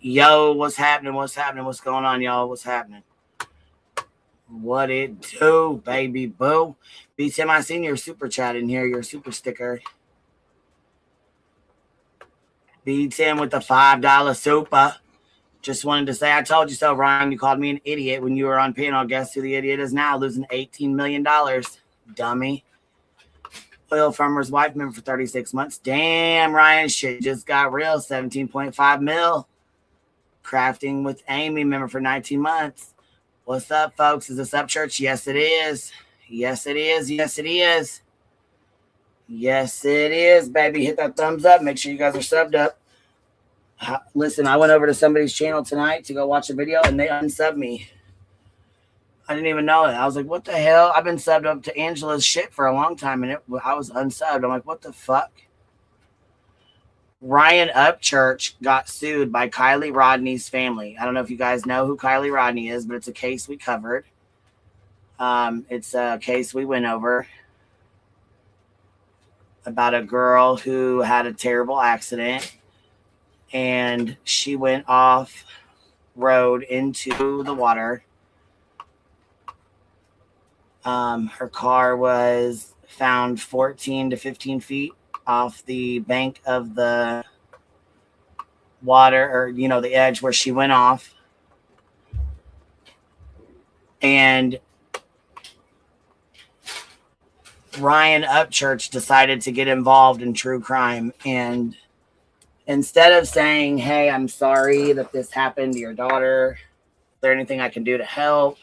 Yo, what's happening? What's happening? What's going on, y'all? What's happening? What it do, baby boo? B Tim, I seen your super chat in here, your super sticker. B Tim with the $5 super. Just wanted to say I told you so, Ryan. You called me an idiot when you were on panel. Guess who the idiot is now? Losing $18 million. Dummy. Oil farmer's wife member for 36 months. Damn, Ryan, shit just got real. 17.5 mil. Crafting with Amy member for 19 months. What's up, folks? Is this up, church? Yes, it is. Yes, it is. Yes, it is. Yes, it is, baby. Hit that thumbs up. Make sure you guys are subbed up. Listen, I went over to somebody's channel tonight to go watch a video, and they unsubbed me. I didn't even know it. I was like, what the hell? I've been subbed up to Angela's shit for a long time, and I was unsubbed. I'm like, what the fuck? Ryan Upchurch got sued by Kylie Rodney's family. I don't know if you guys know who Kylie Rodney is, but it's a case we covered. It's a case we went over about a girl who had a terrible accident, and she went off road into the water. Her car was found 14 to 15 feet off the bank of the water, or the edge where she went off. And Ryan Upchurch decided to get involved in true crime, and instead of saying, hey, I'm sorry that this happened to your daughter, is there anything I can do to help?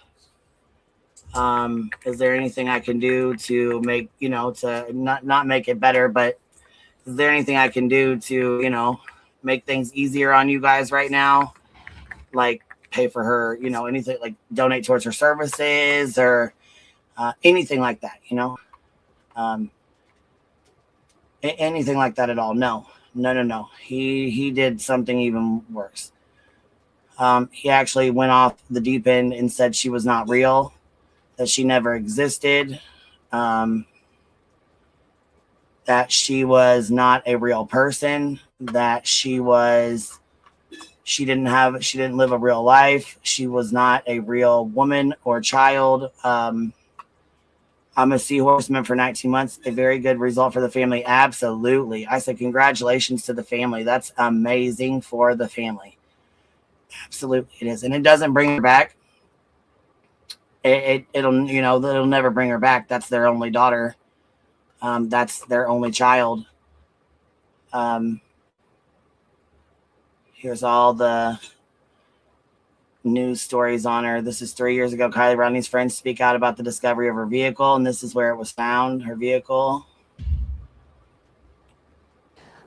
Is there anything I can do to make, to not make it better, but is there anything I can do to, make things easier on you guys right now? Like pay for her, anything, like donate towards her services or anything like that, anything like that at all. No. He did something even worse. He actually went off the deep end and said she was not real, that she never existed, that she was not a real person, that she didn't live a real life. She was not a real woman or child. I'm a seahorseman for 19 months. A very good result for the family. Absolutely. I said, congratulations to the family. That's amazing for the family. Absolutely it is. And it doesn't bring her back. It'll never bring her back. That's their only daughter. That's their only child. Here's all the news stories on her. This is 3 years ago. Kylie Rodney's friends speak out about the discovery of her vehicle, and this is where it was found, her vehicle.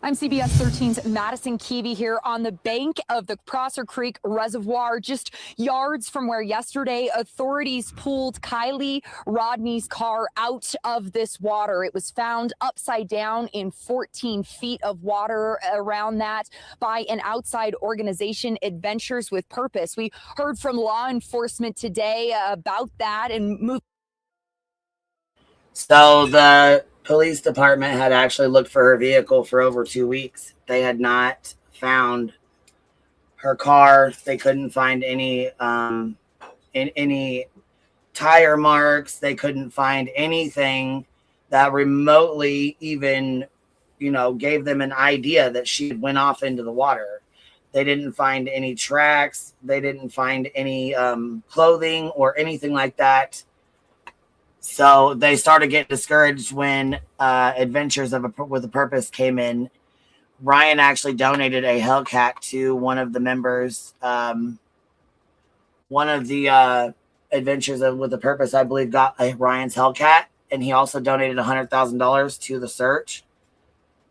I'm CBS 13's Madison Kiely here on the bank of the Prosser Creek Reservoir, just yards from where yesterday authorities pulled Kylie Rodney's car out of this water. It was found upside down in 14 feet of water around that by an outside organization, Adventures with Purpose. We heard from law enforcement today about that and moved. So the police department had actually looked for her vehicle for over 2 weeks. They had not found her car. They couldn't find any tire marks. They couldn't find anything that remotely even, gave them an idea that she went off into the water. They didn't find any tracks. They didn't find any clothing or anything like that. So they started getting discouraged when Adventures with a Purpose came in. Ryan actually donated a Hellcat to one of the members. One of the Adventures with a Purpose, I believe, got Ryan's Hellcat, and he also donated $100,000 to the search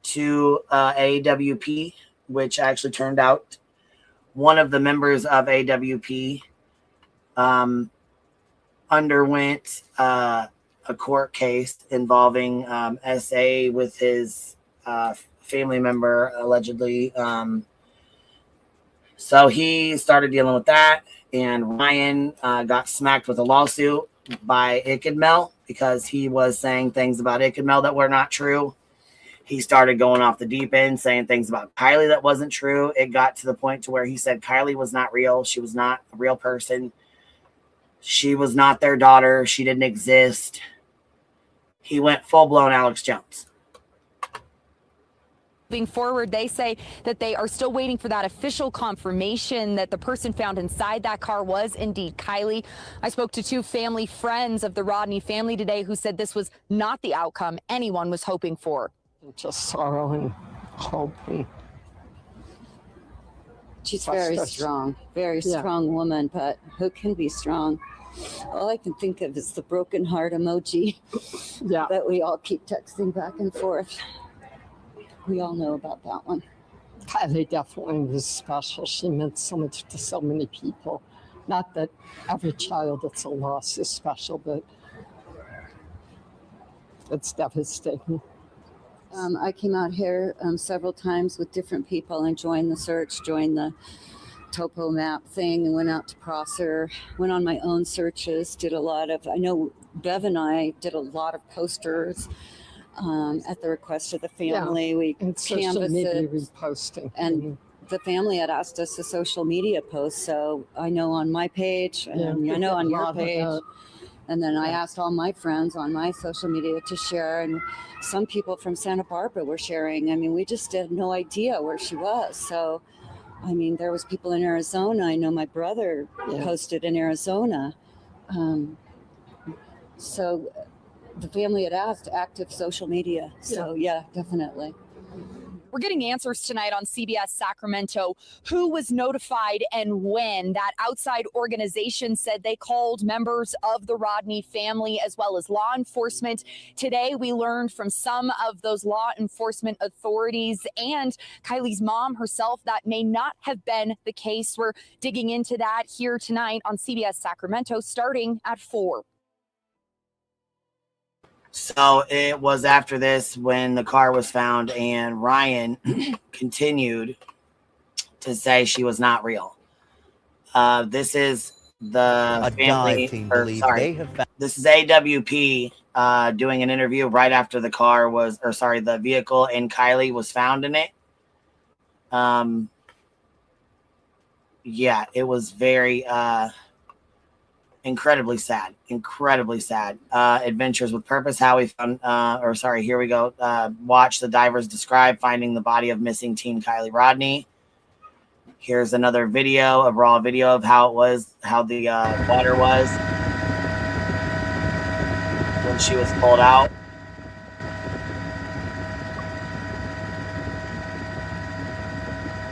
to AWP, which actually turned out one of the members of AWP underwent a court case involving SA with his family member, allegedly. So he started dealing with that, and Ryan got smacked with a lawsuit by Ikadmel because he was saying things about Ikadmel that were not true. He started going off the deep end, saying things about Kylie that wasn't true. It got to the point to where he said Kylie was not real. She was not a real person. She was not their daughter. She didn't exist. He went full-blown Alex Jones. Moving forward, they say that they are still waiting for that official confirmation that the person found inside that car was indeed Kylie. I spoke to two family friends of the Rodney family today who said this was not the outcome anyone was hoping for. Just sorrow and hope. And she's very strong woman, but who can be strong? All I can think of is the broken heart emoji that we all keep texting back and forth. We all know about that one. Kylie definitely was special. She meant so much to so many people. Not that every child that's a loss is special, but it's devastating. I came out here several times with different people and joined the search, joined the topo map thing, and went out to Prosser, went on my own searches, did a lot of, I know Bev and I did a lot of posters at the request of the family. We social media reposting. And the family had asked us to social media post, so I know on my page, and I know on your page. And then I asked all my friends on my social media to share, and some people from Santa Barbara were sharing. I mean, we just had no idea where she was. So, I mean, there was people in Arizona. I know my brother posted in Arizona. So the family had asked active social media. So yeah, definitely. We're getting answers tonight on CBS Sacramento. Who was notified and when? That outside organization said they called members of the Rodney family as well as law enforcement. Today, we learned from some of those law enforcement authorities and Kylie's mom herself that may not have been the case. We're digging into that here tonight on CBS Sacramento starting at 4. So it was after this when the car was found, and Ryan continued to say she was not real. This is the family. This is AWP doing an interview right after the car was, the vehicle and Kylie was found in it. Yeah, it was very incredibly sad. Adventures with Purpose, how we found here we go. Watch the divers describe finding the body of missing teen Kylie Rodney. Here's another video, a raw video of how it was, how the water was when she was pulled out.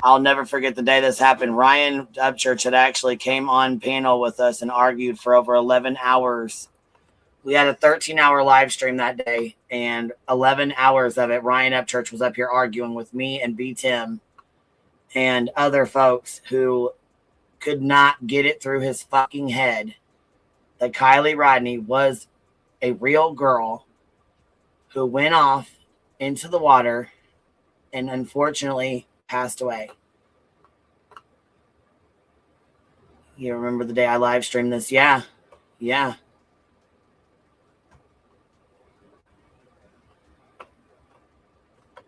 I'll never forget the day this happened. Ryan Upchurch had actually came on panel with us and argued for over 11 hours. We had a 13-hour live stream that day, and 11 hours of it, Ryan Upchurch was up here arguing with me and B. Tim and other folks who could not get it through his fucking head that Kylie Rodney was a real girl who went off into the water and unfortunately passed away. You remember the day I live streamed this? Yeah.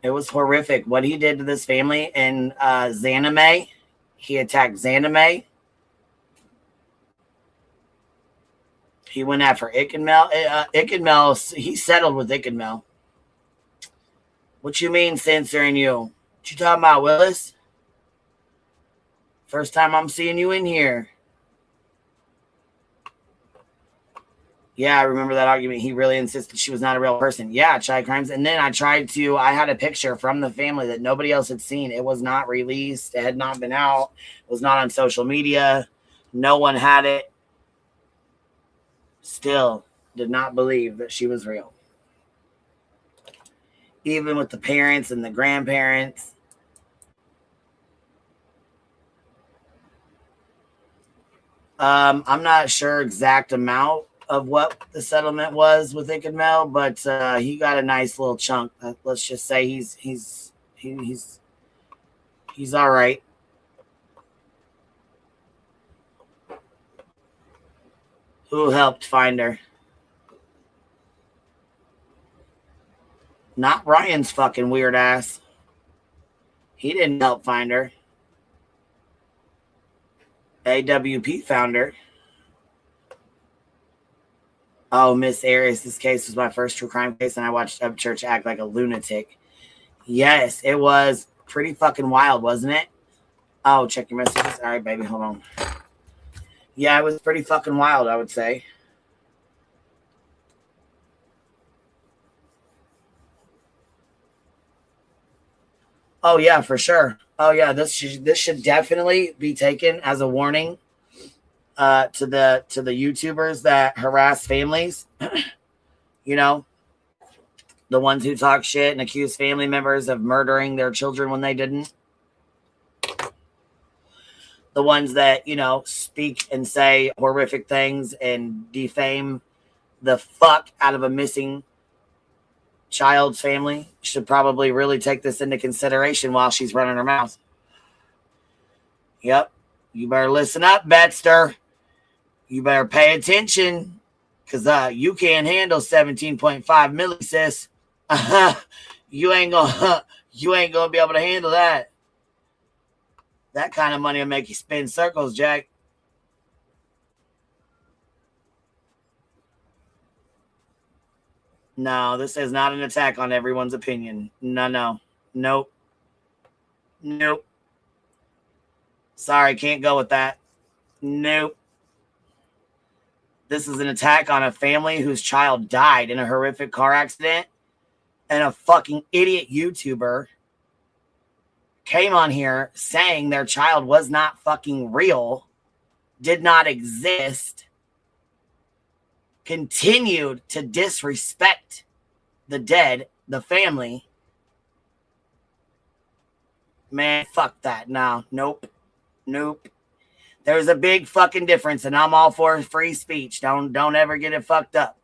It was horrific what he did to this family. And Zanime, he attacked Zanime. He went after Ikenmel. Ikenmel, he settled with Ikenmel. What you mean censoring you? What you talking about, Willis? First time I'm seeing you in here. Yeah, I remember that argument. He really insisted she was not a real person. Yeah, child crimes. And then I had a picture from the family that nobody else had seen. It was not released. It had not been out. It was not on social media. No one had it. Still did not believe that she was real. Even with the parents and the grandparents. I'm not sure exact amount of what the settlement was with Ikenmel, but he got a nice little chunk. Let's just say he's all right. Who helped find her? Not Ryan's fucking weird ass. He didn't help find her. AWP found her. Oh, Miss Arias, this case was my first true crime case, and I watched Upchurch act like a lunatic. Yes, it was pretty fucking wild, wasn't it? Oh, check your messages. All right, baby, hold on. Yeah, it was pretty fucking wild, I would say. Oh, yeah, for sure. Oh, yeah, this should definitely be taken as a warning to the YouTubers that harass families. You know, the ones who talk shit and accuse family members of murdering their children when they didn't. The ones that, you know, speak and say horrific things and defame the fuck out of a missing child's family should probably really take this into consideration while she's running her mouth. Yep. You better listen up, Betster. You better pay attention, because you can't handle 17.5 milli, sis. You ain't gonna be able to handle that. That kind of money will make you spin circles, Jack. No, this is not an attack on everyone's opinion. No. Nope. Sorry, can't go with that. Nope. This is an attack on a family whose child died in a horrific car accident, and a fucking idiot YouTuber came on here saying their child was not fucking real, did not exist, continued to disrespect the dead, the family. Man, fuck that. No, nope. There's a big fucking difference, and I'm all for free speech. Don't ever get it fucked up.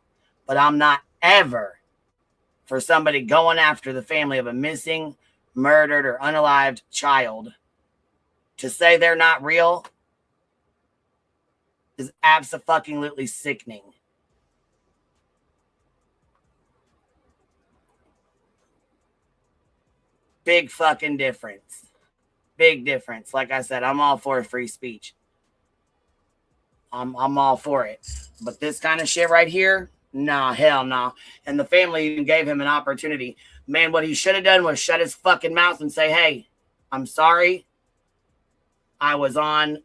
But I'm not ever for somebody going after the family of a missing, murdered, or unalived child. To say they're not real is abso-fucking-lutely sickening. Big fucking difference. Big difference. Like I said, I'm all for free speech. I'm all for it. But this kind of shit right here, nah, hell no. And the family even gave him an opportunity. Man, what he should have done was shut his fucking mouth and say, hey, I'm sorry. I was on,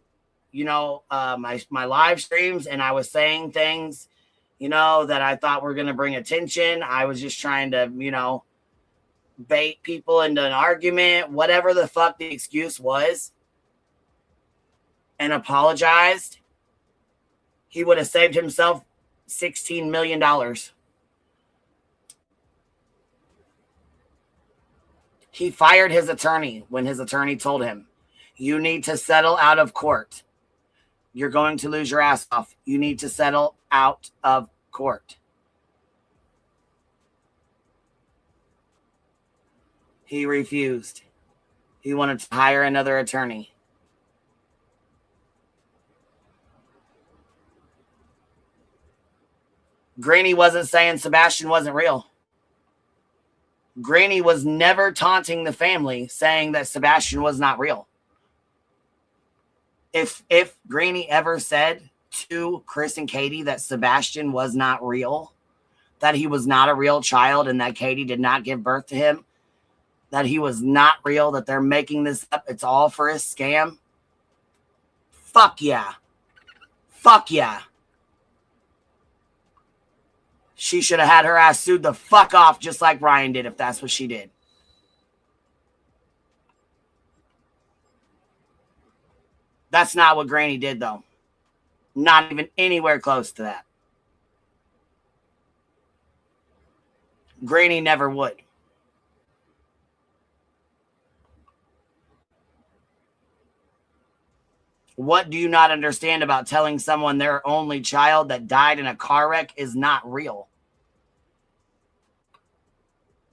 you know, my live streams, and I was saying things, you know, that I thought were going to bring attention. I was just trying to, you know, bait people into an argument, whatever the fuck the excuse was, and apologized. He would have saved himself $16 million. He fired his attorney when his attorney told him, you need to settle out of court. You're going to lose your ass off. You need to settle out of court. He refused. He wanted to hire another attorney. Granny wasn't saying Sebastian wasn't real. Granny was never taunting the family saying that Sebastian was not real. If Granny ever said to Chris and Katie that Sebastian was not real, that he was not a real child, and that Katie did not give birth to him, that he was not real, that they're making this up, it's all for a scam, fuck yeah. Fuck yeah. She should have had her ass sued the fuck off just like Ryan did if that's what she did. That's not what Granny did, though. Not even anywhere close to that. Granny never would. What do you not understand about telling someone their only child that died in a car wreck is not real?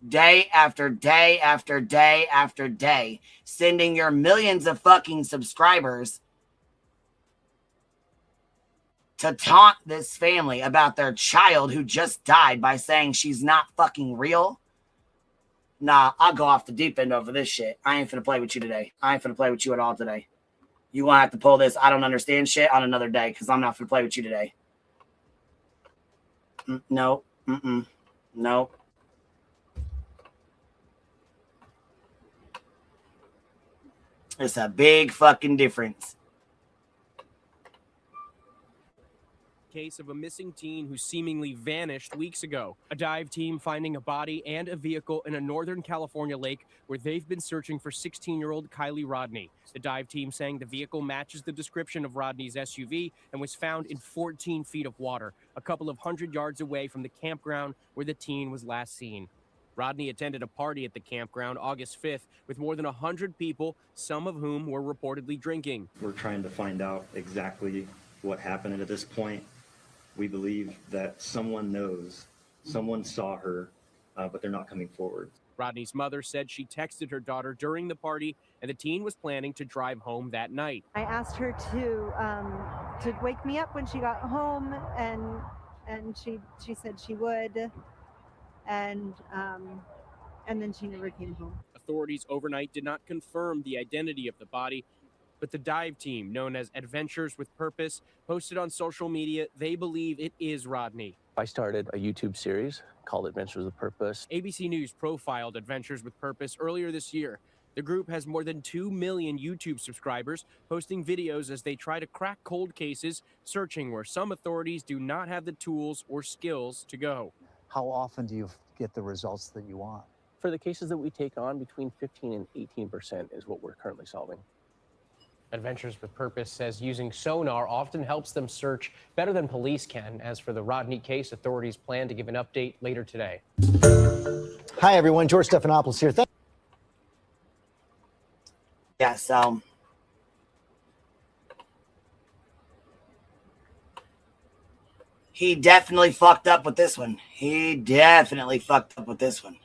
Day after day after day after day, sending your millions of fucking subscribers to taunt this family about their child who just died by saying she's not fucking real, Nah, I'll go off the deep end over this shit. I ain't finna play with you today. I ain't finna play with you at all today. You gonna have to pull this I don't understand shit on another day, because I'm not finna play with you today. No. No. It's a big fucking difference. Case of a missing teen who seemingly vanished weeks ago. A dive team finding a body and a vehicle in a Northern California lake where they've been searching for 16-year-old Kylie Rodney. The dive team saying the vehicle matches the description of Rodney's SUV and was found in 14 feet of water, a couple of 100 yards away from the campground where the teen was last seen. Rodney attended a party at the campground August 5th with more than 100 people, some of whom were reportedly drinking. We're trying to find out exactly what happened, and at this point, we believe that someone knows, someone saw her, but they're not coming forward. Rodney's mother said she texted her daughter during the party, and the teen was planning to drive home that night. I asked her to wake me up when she got home, and she said she would, and then she never came home. Authorities overnight did not confirm the identity of the body, but the dive team, known as Adventures with Purpose, posted on social media they believe it is Rodney. I started a YouTube series called Adventures with Purpose. ABC News profiled Adventures with Purpose earlier this year. The group has more than 2 million YouTube subscribers, posting videos as they try to crack cold cases, searching where some authorities do not have the tools or skills to go. How often do you get the results that you want? For the cases that we take on, between 15 and 18% is what we're currently solving. Adventures with Purpose says using sonar often helps them search better than police can. As for the Rodney case, authorities plan to give an update later today. Hi, everyone. George Stephanopoulos here. Yeah, so he definitely fucked up with this one. He definitely fucked up with this one.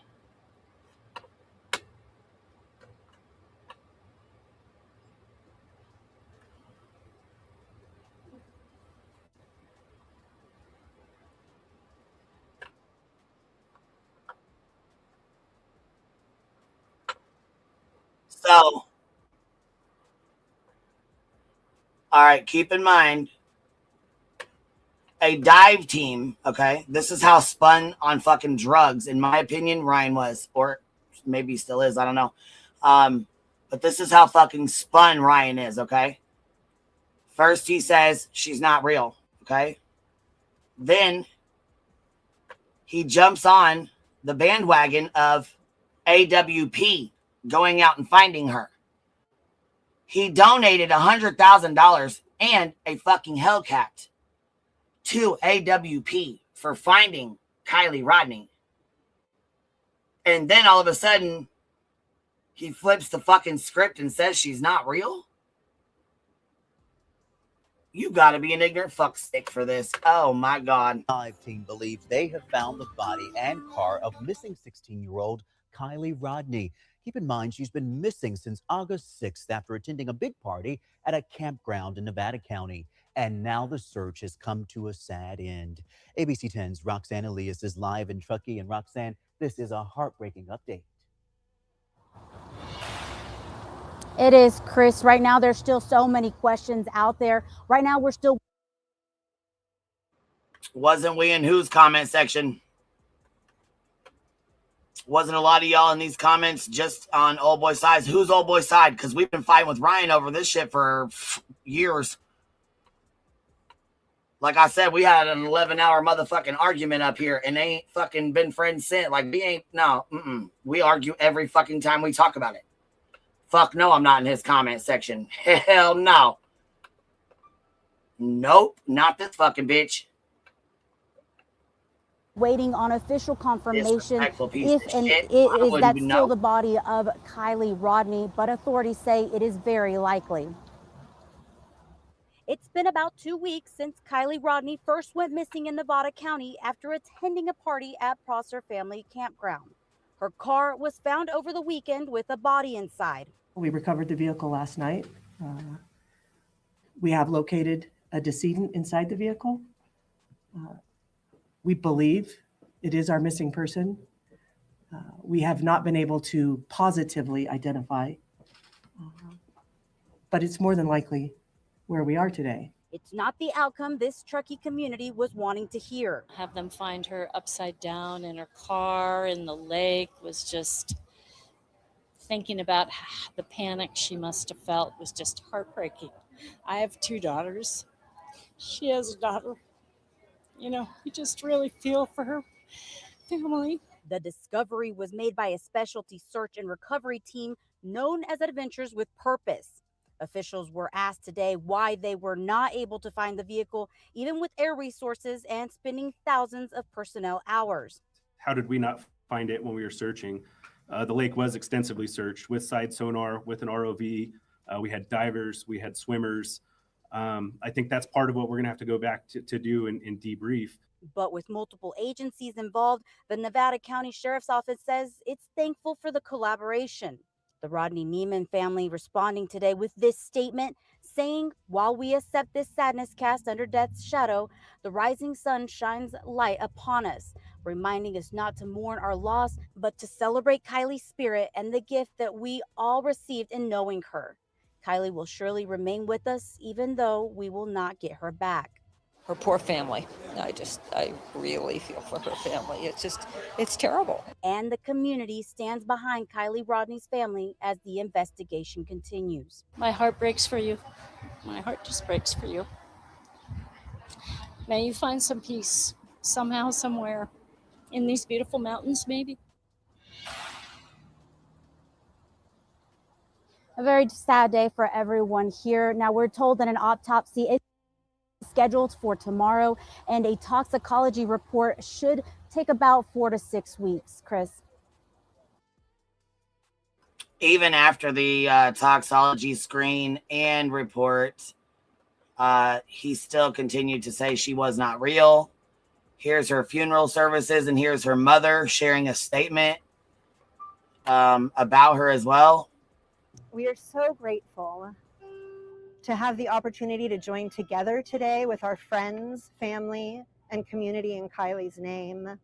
So, all right, keep in mind, a dive team, okay? This is how spun on fucking drugs, in my opinion, Ryan was, or maybe still is, I don't know. But this is how fucking spun Ryan is, okay? First, he says she's not real, okay? Then he jumps on the bandwagon of AWP going out and finding her. He donated $100,000 and a fucking Hellcat to AWP for finding Kylie Rodney. And then all of a sudden, he flips the fucking script and says she's not real? You gotta be an ignorant fuckstick for this. Oh my God. Dive team believes they have found the body and car of missing 16-year-old Kylie Rodney. Keep in mind, she's been missing since August 6th after attending a big party at a campground in Nevada County. And now the search has come to a sad end. ABC 10's Roxanne Elias is live in Truckee. And Roxanne, this is a heartbreaking update. It is, Chris. Right now, there's still so many questions out there. Right now, we're still... Wasn't we in whose comment section? Wasn't a lot of y'all in these comments just on old boy side? Who's old boy side? Because we've been fighting with Ryan over this shit for years. Like I said, we had an 11-hour motherfucking argument up here and they ain't fucking been friends since. Like, we ain't, no, we argue every fucking time we talk about it. Fuck no, I'm not in his comment section. Hell no. Nope, not this fucking bitch. Waiting on official confirmation if that's still the body of Kylie Rodney, but authorities say it is very likely. It's been about 2 weeks since Kylie Rodney first went missing in Nevada County after attending a party at Prosser Family Campground. Her car was found over the weekend with a body inside. We recovered the vehicle last night. We have located a decedent inside the vehicle. We believe it is our missing person. We have not been able to positively identify, but it's more than likely where we are today. It's not the outcome this Truckee community was wanting to hear. Have them find her upside down in her car in the lake was just, thinking about the panic she must have felt was just heartbreaking. I have 2 daughters. She has a daughter. You know, you just really feel for her family. The discovery was made by a specialty search and recovery team known as Adventures with Purpose. Officials were asked today why they were not able to find the vehicle, even with air resources and spending thousands of personnel hours. How did we not find it when we were searching? The lake was extensively searched with side sonar, with an ROV. We had divers, we had swimmers. I think that's part of what we're going to have to go back to do and debrief. But with multiple agencies involved, the Nevada County Sheriff's Office says it's thankful for the collaboration. The Rodney Neiman family responding today with this statement, saying, while we accept this sadness cast under death's shadow, the rising sun shines light upon us, reminding us not to mourn our loss, but to celebrate Kylie's spirit and the gift that we all received in knowing her. Kylie will surely remain with us, even though we will not get her back. Her poor family. I really feel for her family. It's terrible. And the community stands behind Kylie Rodney's family as the investigation continues. My heart breaks for you. My heart just breaks for you. May you find some peace somehow, somewhere in these beautiful mountains, maybe. A very sad day for everyone here. Now, we're told that an autopsy is scheduled for tomorrow, and a toxicology report should take about 4 to 6 weeks. Chris? Even after the toxology screen and report, he still continued to say she was not real. Here's her funeral services, and here's her mother sharing a statement about her as well. We are so grateful to have the opportunity to join together today with our friends, family, and community in Kylie's name.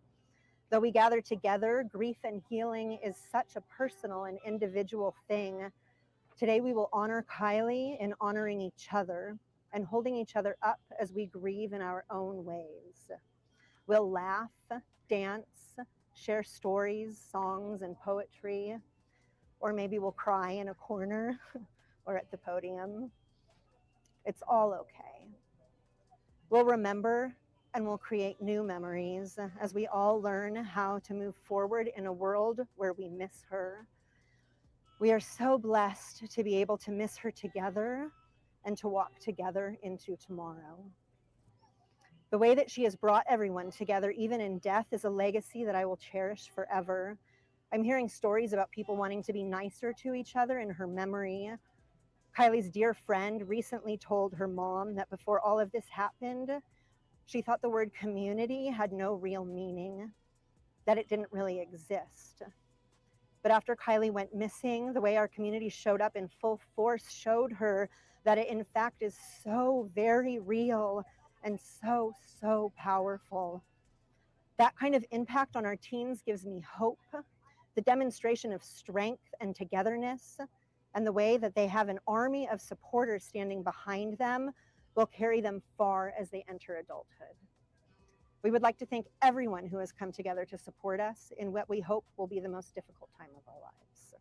Though we gather together, grief and healing is such a personal and individual thing. Today we will honor Kylie in honoring each other and holding each other up as we grieve in our own ways. We'll laugh, dance, share stories, songs, and poetry, or maybe we'll cry in a corner or at the podium. It's all okay. We'll remember and we'll create new memories as we all learn how to move forward in a world where we miss her. We are so blessed to be able to miss her together and to walk together into tomorrow. The way that she has brought everyone together, even in death, is a legacy that I will cherish forever. I'm hearing stories about people wanting to be nicer to each other in her memory. Kylie's dear friend recently told her mom that before all of this happened, she thought the word community had no real meaning, that it didn't really exist. But after Kylie went missing, the way our community showed up in full force showed her that it in fact is so very real and so, so powerful. That kind of impact on our teens gives me hope. The demonstration of strength and togetherness and the way that they have an army of supporters standing behind them will carry them far as they enter adulthood. We would like to thank everyone who has come together to support us in what we hope will be the most difficult time of our lives.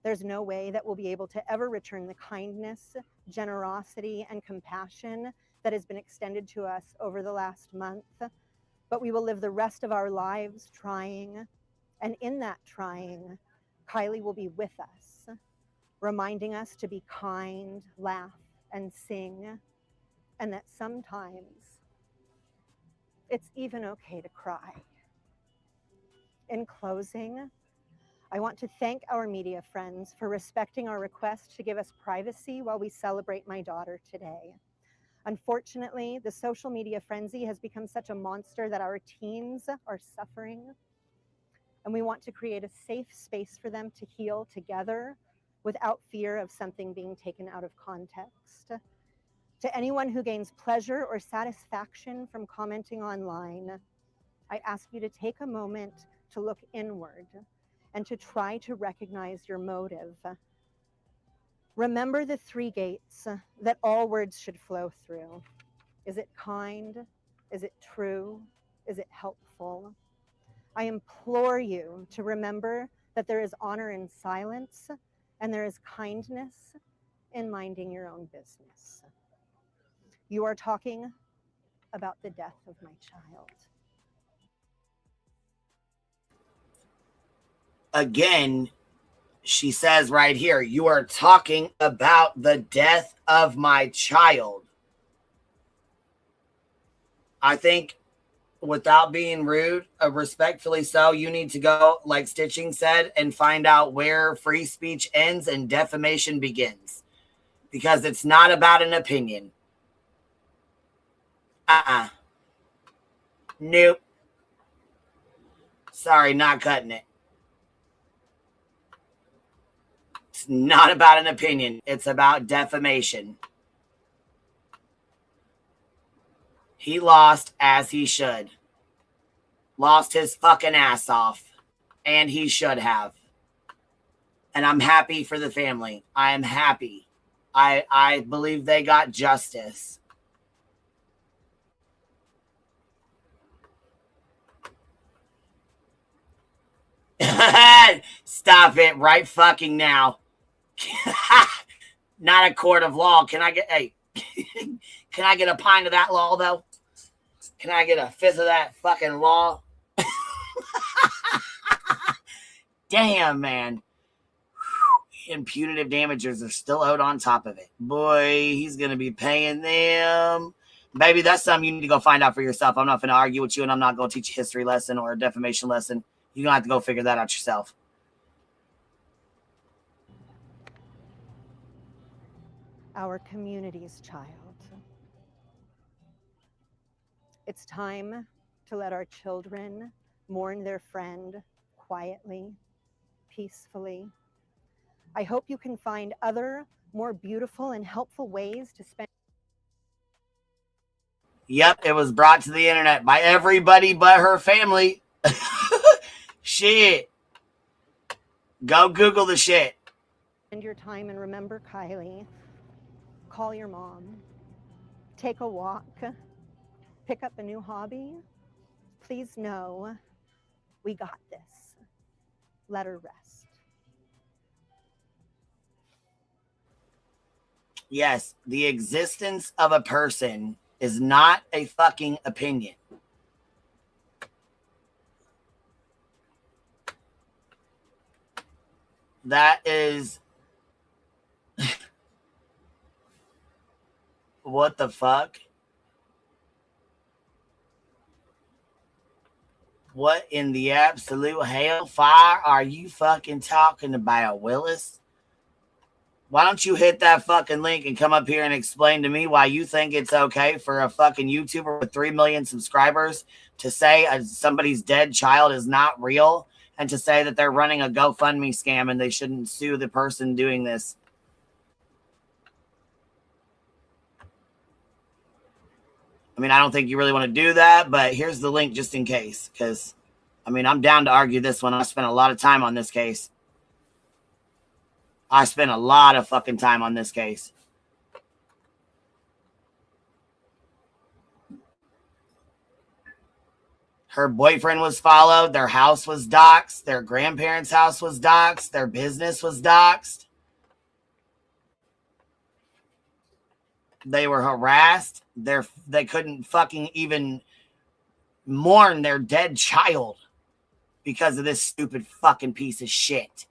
There's no way that we'll be able to ever return the kindness, generosity, and compassion that has been extended to us over the last month, but we will live the rest of our lives trying. And in that trying, Kylie will be with us, reminding us to be kind, laugh, and sing, and that sometimes it's even okay to cry. In closing, I want to thank our media friends for respecting our request to give us privacy while we celebrate my daughter today. Unfortunately, the social media frenzy has become such a monster that our teens are suffering. And we want to create a safe space for them to heal together without fear of something being taken out of context. To anyone who gains pleasure or satisfaction from commenting online, I ask you to take a moment to look inward and to try to recognize your motive. Remember the three gates that all words should flow through. Is it kind? Is it true? Is it helpful? I implore you to remember that there is honor in silence and there is kindness in minding your own business. You are talking about the death of my child. Again, she says right here, you are talking about the death of my child. I think, without being rude, respectfully so, you need to go, like Stitching said, and find out where free speech ends and defamation begins. Because it's not about an opinion. Nope. Sorry, not cutting it. It's not about an opinion. It's about defamation. He lost as he should. Lost his fucking ass off. And he should have. And I'm happy for the family. I am happy. I believe they got justice. Stop it right fucking now. Not a court of law. Can I get can I get a pint of that law though? Can I get a fifth of that fucking law? Damn, man. And punitive damages are still out on top of it. Boy, he's gonna be paying them. Baby, that's something you need to go find out for yourself. I'm not gonna argue with you, and I'm not gonna teach a history lesson or a defamation lesson. You're gonna have to go figure that out yourself. Our community's child. It's time to let our children mourn their friend quietly, peacefully. I hope you can find other, more beautiful and helpful ways to spend. Yep, it was brought to the internet by everybody but her family. Shit. Go Google the shit. Spend your time and remember Kylie. Call your mom. Take a walk. Pick up a new hobby. Please know we got this. Let her rest. Yes, the existence of a person is not a fucking opinion. That is... What the fuck? What in the absolute hellfire are you fucking talking about, Willis? Why don't you hit that fucking link and come up here and explain to me why you think it's okay for a fucking YouTuber with 3 million subscribers to say somebody's dead child is not real and to say that they're running a GoFundMe scam and they shouldn't sue the person doing this. I mean, I don't think you really want to do that, but here's the link just in case, because, I mean, I'm down to argue this one. I spent a lot of time on this case. I spent a lot of fucking time on this case. Her boyfriend was followed. Their house was doxxed. Their grandparents' house was doxxed. Their business was doxxed. They were harassed. They couldn't fucking even mourn their dead child because of this stupid fucking piece of shit.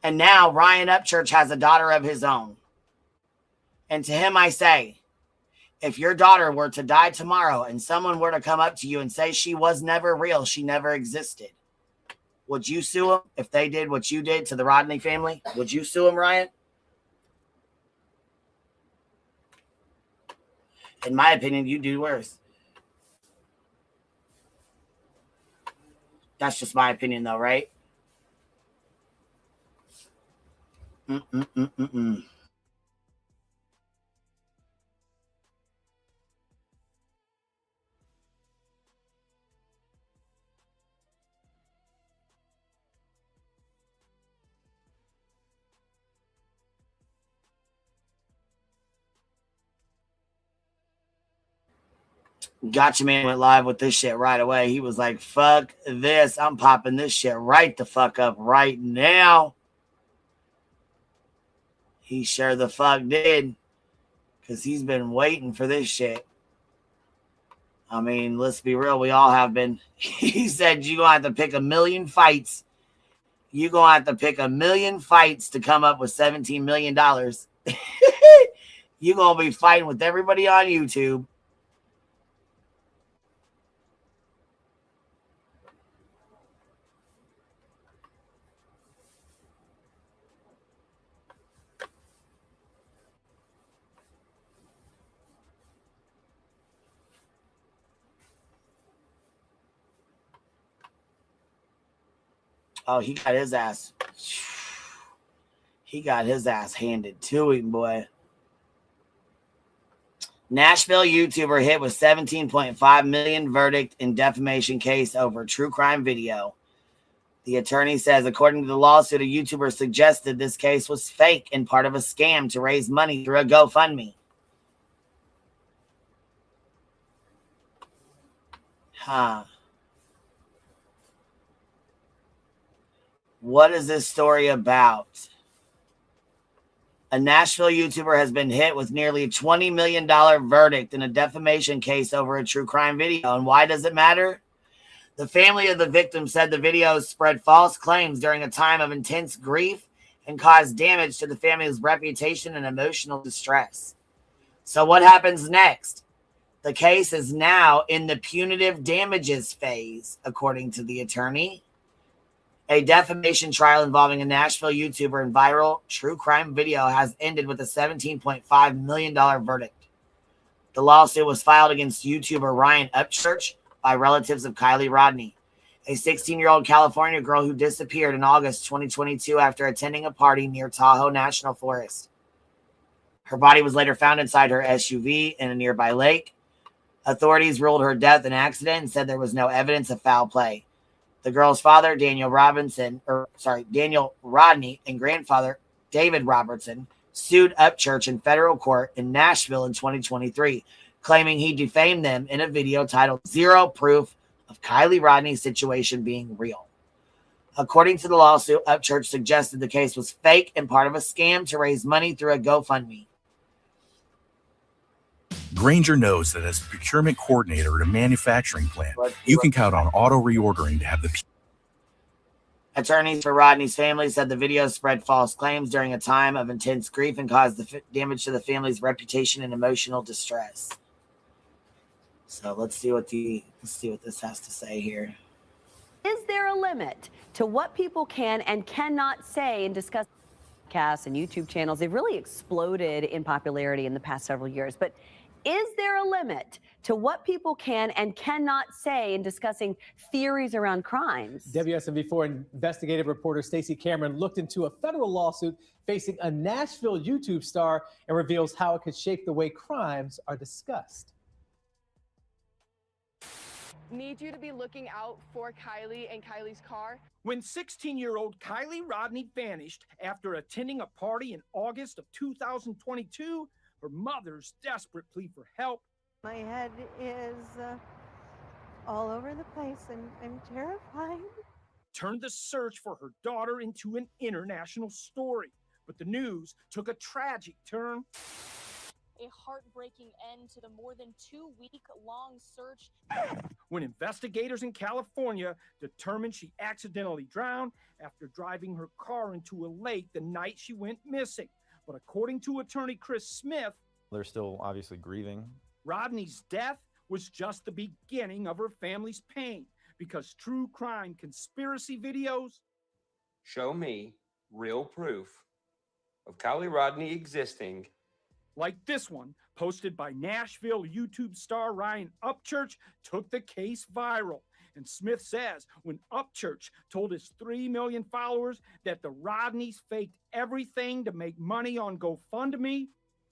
And now Ryan Upchurch has a daughter of his own. And to him I say, if your daughter were to die tomorrow and someone were to come up to you and say she was never real, she never existed, would you sue them if they did what you did to the Rodney family? Would you sue them, Ryan? In my opinion, you do worse. That's just my opinion, though, right? Gotcha Man went live with this shit right away. He was like, fuck this. I'm popping this shit right the fuck up right now. He sure the fuck did. Because he's been waiting for this shit. I mean, let's be real. We all have been. He said you're going to have to pick 1,000,000 fights. You're going to have to pick 1,000,000 fights to come up with $17 million. You're going to be fighting with everybody on YouTube. Oh, he got his ass. He got his ass handed to him, boy. Nashville YouTuber hit with $17.5 million verdict in defamation case over true crime video. The attorney says, according to the lawsuit, a YouTuber suggested this case was fake and part of a scam to raise money through a GoFundMe. Huh. What is this story about? A Nashville YouTuber has been hit with nearly a $20 million verdict in a defamation case over a true crime video. And why does it matter? The family of the victim said the videos spread false claims during a time of intense grief and caused damage to the family's reputation and emotional distress. So what happens next? The case is now in the punitive damages phase, according to the attorney. A defamation trial involving a Nashville YouTuber and viral true crime video has ended with a $17.5 million verdict. The lawsuit was filed against YouTuber Ryan Upchurch by relatives of Kylie Rodney, a 16-year-old California girl who disappeared in August 2022 after attending a party near Tahoe National Forest. Her body was later found inside her SUV in a nearby lake. Authorities ruled her death an accident and said there was no evidence of foul play. The girl's father, Daniel Rodney, and grandfather, David Robertson, sued Upchurch in federal court in Nashville in 2023, claiming he defamed them in a video titled Zero Proof of Kylie Rodney's Situation Being Real. According to the lawsuit, Upchurch suggested the case was fake and part of a scam to raise money through a GoFundMe. Grainger knows that as a procurement coordinator at a manufacturing plant, you can count on auto reordering to have the. Attorneys for Rodney's family said the video spread false claims during a time of intense grief and caused the damage to the family's reputation and emotional distress. So let's see what this has to say here. Is there a limit to what people can and cannot say and discuss? Podcasts and YouTube channels, they've really exploded in popularity in the past several years. But is there a limit to what people can and cannot say in discussing theories around crimes? WSMV4 investigative reporter Stacey Cameron looked into a federal lawsuit facing a Nashville YouTube star and reveals how it could shape the way crimes are discussed. Need you to be looking out for Kylie and Kylie's car. When 16-year-old Kylie Rodney vanished after attending a party in August of 2022, her mother's desperate plea for help. My head is all over the place and I'm terrified. Turned the search for her daughter into an international story. But the news took a tragic turn. A heartbreaking end to the more than 2-week-long search. When investigators in California determined she accidentally drowned after driving her car into a lake the night she went missing. But according to attorney Chris Smith, they're still obviously grieving. Rodney's death was just the beginning of her family's pain because true crime conspiracy videos show me real proof of Kylie Rodney existing. Like this one, posted by Nashville YouTube star Ryan Upchurch, took the case viral. And Smith says when Upchurch told his 3 million followers that the Rodneys faked everything to make money on GoFundMe,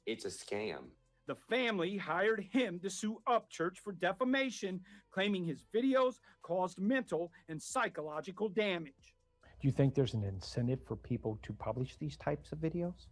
it's a scam. The family hired him to sue Upchurch for defamation, claiming his videos caused mental and psychological damage. Do you think there's an incentive for people to publish these types of videos?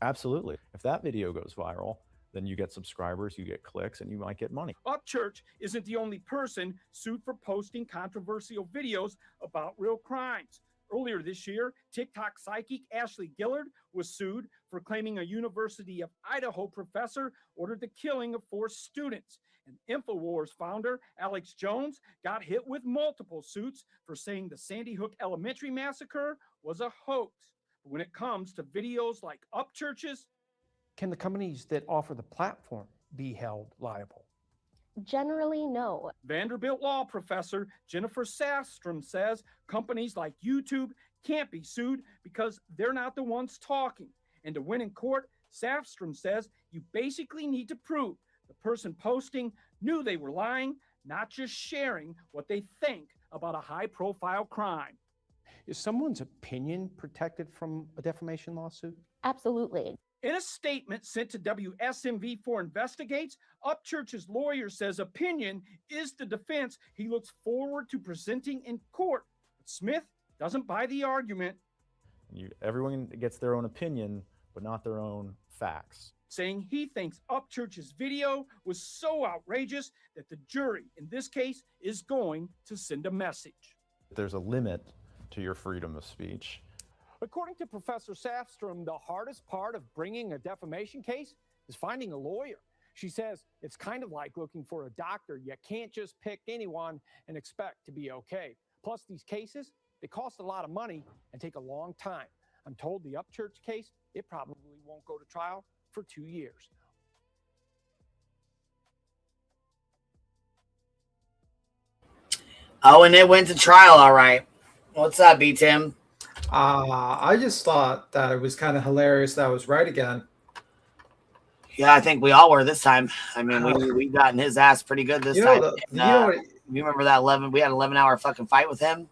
Absolutely. If that video goes viral, then you get subscribers, you get clicks, and you might get money. Upchurch isn't the only person sued for posting controversial videos about real crimes. Earlier this year, TikTok psychic Ashley Gillard was sued for claiming a University of Idaho professor ordered the killing of 4 students. And InfoWars founder Alex Jones got hit with multiple suits for saying the Sandy Hook Elementary massacre was a hoax. But when it comes to videos like Upchurch's, Can the companies that offer the platform be held liable? Generally, no. Vanderbilt law professor Jennifer Safstrom says companies like YouTube can't be sued because they're not the ones talking. And to win in court, Safstrom says you basically need to prove the person posting knew they were lying, not just sharing what they think about a high-profile crime. Is someone's opinion protected from a defamation lawsuit? Absolutely. In a statement sent to WSMV4 Investigates, Upchurch's lawyer says opinion is the defense he looks forward to presenting in court. But Smith doesn't buy the argument, Everyone gets their own opinion, but not their own facts. saying he thinks Upchurch's video was so outrageous that the jury, in this case, is going to send a message. There's a limit to your freedom of speech. According to Professor Safstrom, the hardest part of bringing a defamation case is finding a lawyer. She says it's kind of like looking for a doctor. You can't just pick anyone and expect to be okay. Plus, these cases, they cost a lot of money and take a long time. I'm told the Upchurch case, it probably won't go to trial for 2 years. Oh, and it went to trial, all right. What's up, B-Tim? I just thought that it was kind of hilarious that I was right again. Yeah, I think we all were this time. I mean, we got in his ass pretty good this time. You remember that 11? We had an 11-hour fucking fight with him.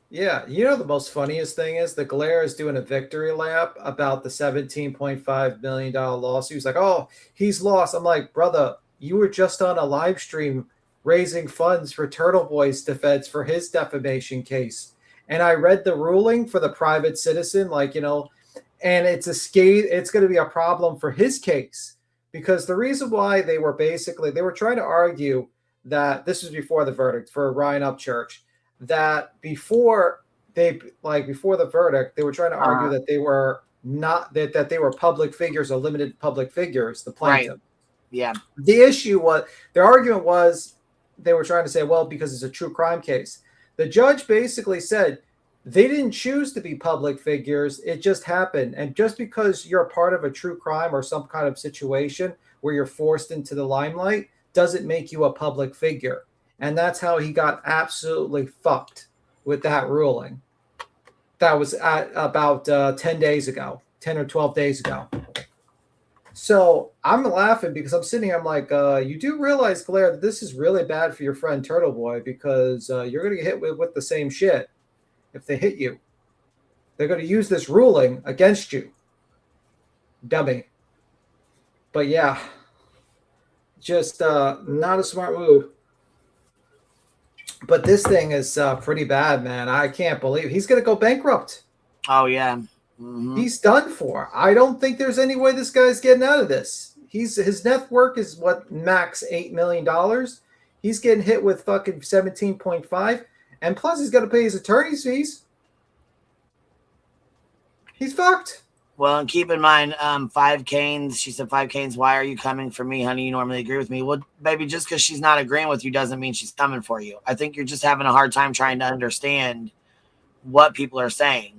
Yeah, you know the most funniest thing is the Glare is doing a victory lap about the $17.5 million lawsuit. He's like, oh, he's lost. I'm like, brother, you were just on a live stream raising funds for Turtle Boy's defense for his defamation case. And I read the ruling for the private citizen, and it's going to be a problem for his case, because the reason why they were trying to argue that this was before the verdict for Ryan Upchurch, that before the verdict, they were trying to argue that they were not that they were public figures or limited public figures, the plaintiff. Right. Yeah. The issue was, their argument was, they were trying to say, well, because it's a true crime case. The judge basically said they didn't choose to be public figures. It just happened. And just because you're a part of a true crime or some kind of situation where you're forced into the limelight doesn't make you a public figure. And that's how he got absolutely fucked with that ruling. That was at about 10 days ago, 10 or 12 days ago. So I'm laughing because I'm sitting here, I'm like, you do realize, Claire, that this is really bad for your friend Turtle Boy, because you're going to get hit with the same shit if they hit you. They're going to use this ruling against you. Dummy. But yeah, just not a smart move. But this thing is pretty bad, man. I can't believe he's going to go bankrupt. Oh, yeah. Mm-hmm. He's done for. I don't think there's any way this guy's getting out of this. His net worth is what, max $8 million. He's getting hit with fucking 17.5, and plus he's got to pay his attorney's fees. He's fucked. Well, and keep in mind, 5 Canes. She said, 5 Canes, why are you coming for me, honey? You normally agree with me. Well, baby, just because she's not agreeing with you doesn't mean she's coming for you. I think you're just having a hard time trying to understand what people are saying.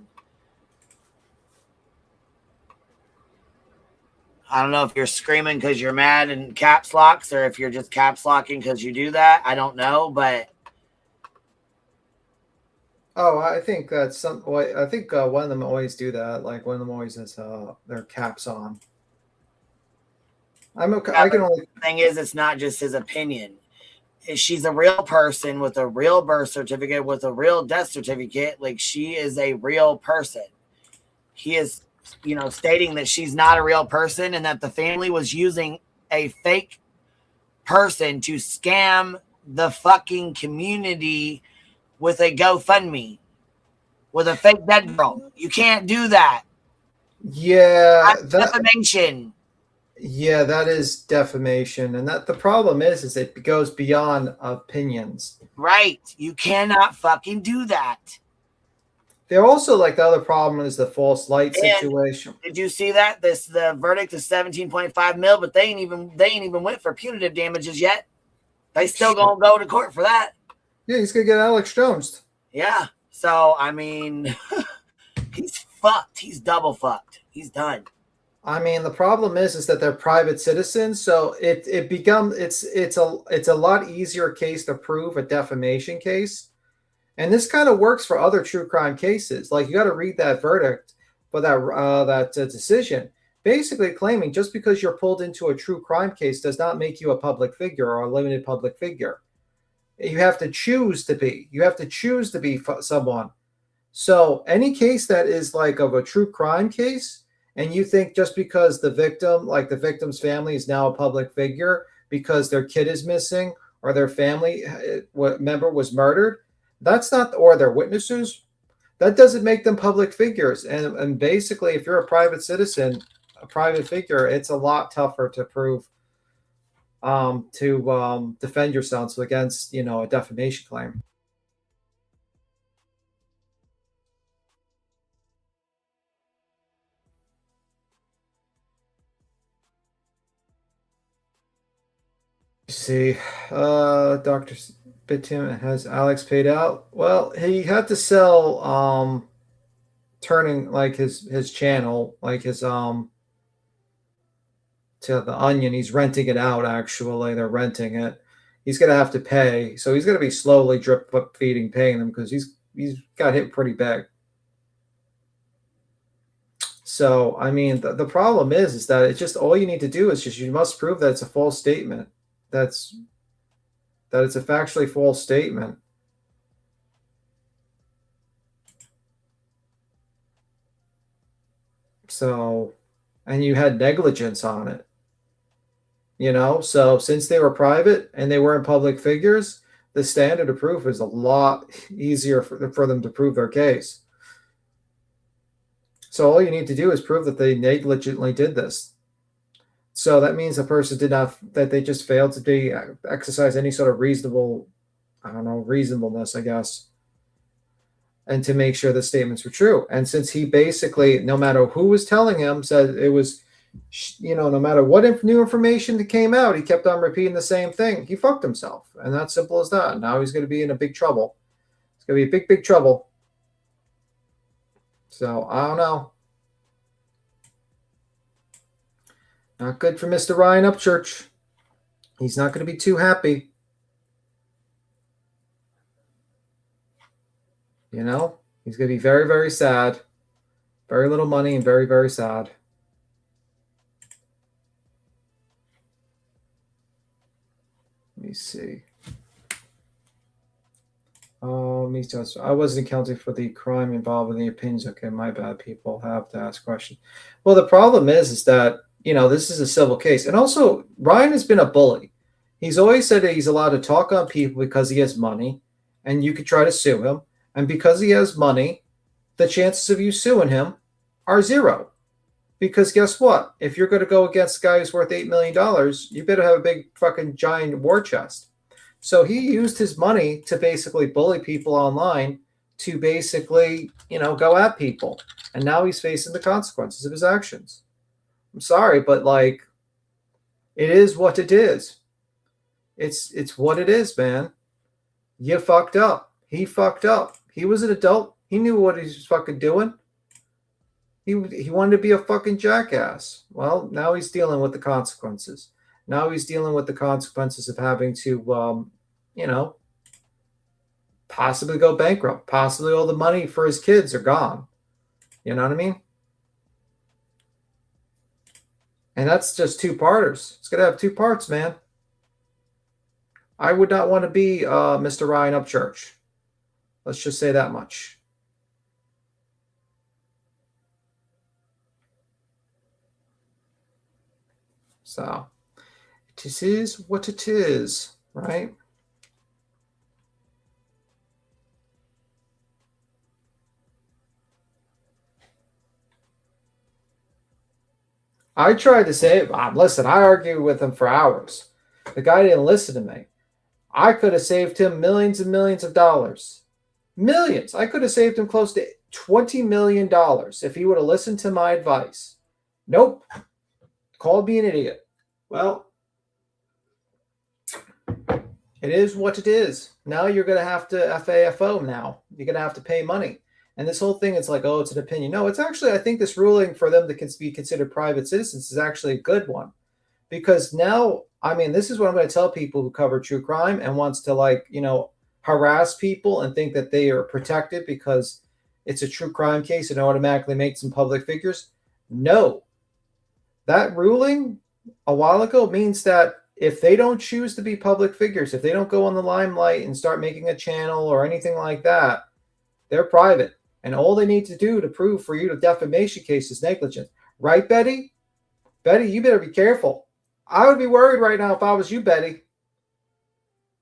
I don't know if you're screaming because you're mad and caps locks, or if you're just caps locking because you do that. I don't know, but. Oh, I think that's I think one of them always do that. Like one of them always has their caps on. I'm okay. Yeah, I can only. The thing is, it's not just his opinion. She's a real person with a real birth certificate, with a real death certificate. Like, she is a real person. He is, stating that she's not a real person and that the family was using a fake person to scam the fucking community with a GoFundMe, with a fake dead girl. You can't do that. Yeah. That's defamation. Yeah, that is defamation, and that the problem is it goes beyond opinions. Right. You cannot fucking do that. They're also like the other problem is the false light situation. Did you see that? The verdict is 17.5 mil, but they ain't even went for punitive damages yet. They still gonna go to court for that. Yeah, he's gonna get Alex Jones. Yeah. So I mean, he's fucked. He's double fucked. He's done. I mean, the problem is that they're private citizens, so it's a lot easier case to prove a defamation case, and this kind of works for other true crime cases. Like you got to read that verdict for that decision, basically claiming just because you're pulled into a true crime case does not make you a public figure or a limited public figure. You have to choose to be. You have to choose to be someone. So any case that is like of a true crime case, and you think just because the victim, like the victim's family, is now a public figure because their kid is missing or their family member was murdered, that's not, or their witnesses, that doesn't make them public figures. And basically, if you're a private citizen, a private figure, it's a lot tougher to prove, to defend yourselves against, a defamation claim. See, Dr. Bitum, has Alex paid out? Well, he had to sell turning like his channel, like his to the Onion. He's renting it out, actually. They're renting it. He's gonna have to pay. So he's gonna be slowly drip feeding paying them because he's got hit pretty big. So I mean the problem is that it's just all you need to do is just you must prove that it's a false statement. That it's a factually false statement. So, and you had negligence on it. So since they were private and they weren't public figures, the standard of proof is a lot easier for them to prove their case. So all you need to do is prove that they negligently did this. So that means the person that they just failed to exercise any sort of reasonableness, I guess, and to make sure the statements were true. And since he basically, no matter who was telling him, said it was, no matter what new information that came out, he kept on repeating the same thing. He fucked himself. And that's simple as that. Now he's going to be in a big trouble. It's going to be big trouble. So I don't know. Not good for Mr. Ryan Upchurch. He's not going to be too happy. He's going to be very, very sad. Very little money and very, very sad. Let me see. I wasn't accounting for the crime involved in the opinions. Okay, my bad. People have to ask questions. Well, the problem is that this is a civil case. And also, Ryan has been a bully. He's always said that he's allowed to talk on people because he has money, and you could try to sue him. And because he has money, the chances of you suing him are zero. Because guess what? If you're going to go against a guy who's worth $8 million, you better have a big fucking giant war chest. So he used his money to basically bully people online to basically, go at people. And now he's facing the consequences of his actions. I'm sorry, but it is what it is. It's what it is, man. You fucked up. He fucked up. He was an adult. He knew what he was fucking doing. He wanted to be a fucking jackass. Well, now he's dealing with the consequences. Now he's dealing with the consequences of having to, possibly go bankrupt. Possibly all the money for his kids are gone. You know what I mean? And that's just two-parters. It's going to have two parts, man. I would not want to be Mr. Ryan Upchurch. Let's just say that much. So, it is what it is, right? I tried to save. Listen, I argued with him for hours. The guy didn't listen to me. I could have saved him millions and millions of dollars. Millions. I could have saved him close to $20 million if he would have listened to my advice. Nope. Called me an idiot. Well, it is what it is. Now you're going to have to FAFO now. You're going to have to pay money. And this whole thing, it's like, oh, it's an opinion. No, it's actually, I think this ruling for them to be considered private citizens is actually a good one. Because now, I mean, this is what I'm going to tell people who cover true crime and wants to, like, you know, harass people and think that they are protected because it's a true crime case and automatically makes them public figures. No. That ruling a while ago means that if they don't choose to be public figures, if they don't go on the limelight and start making a channel or anything like that, they're private. And all they need to do to prove for you the defamation case is negligence. Right, Betty? Betty, you better be careful. I would be worried right now if I was you, Betty.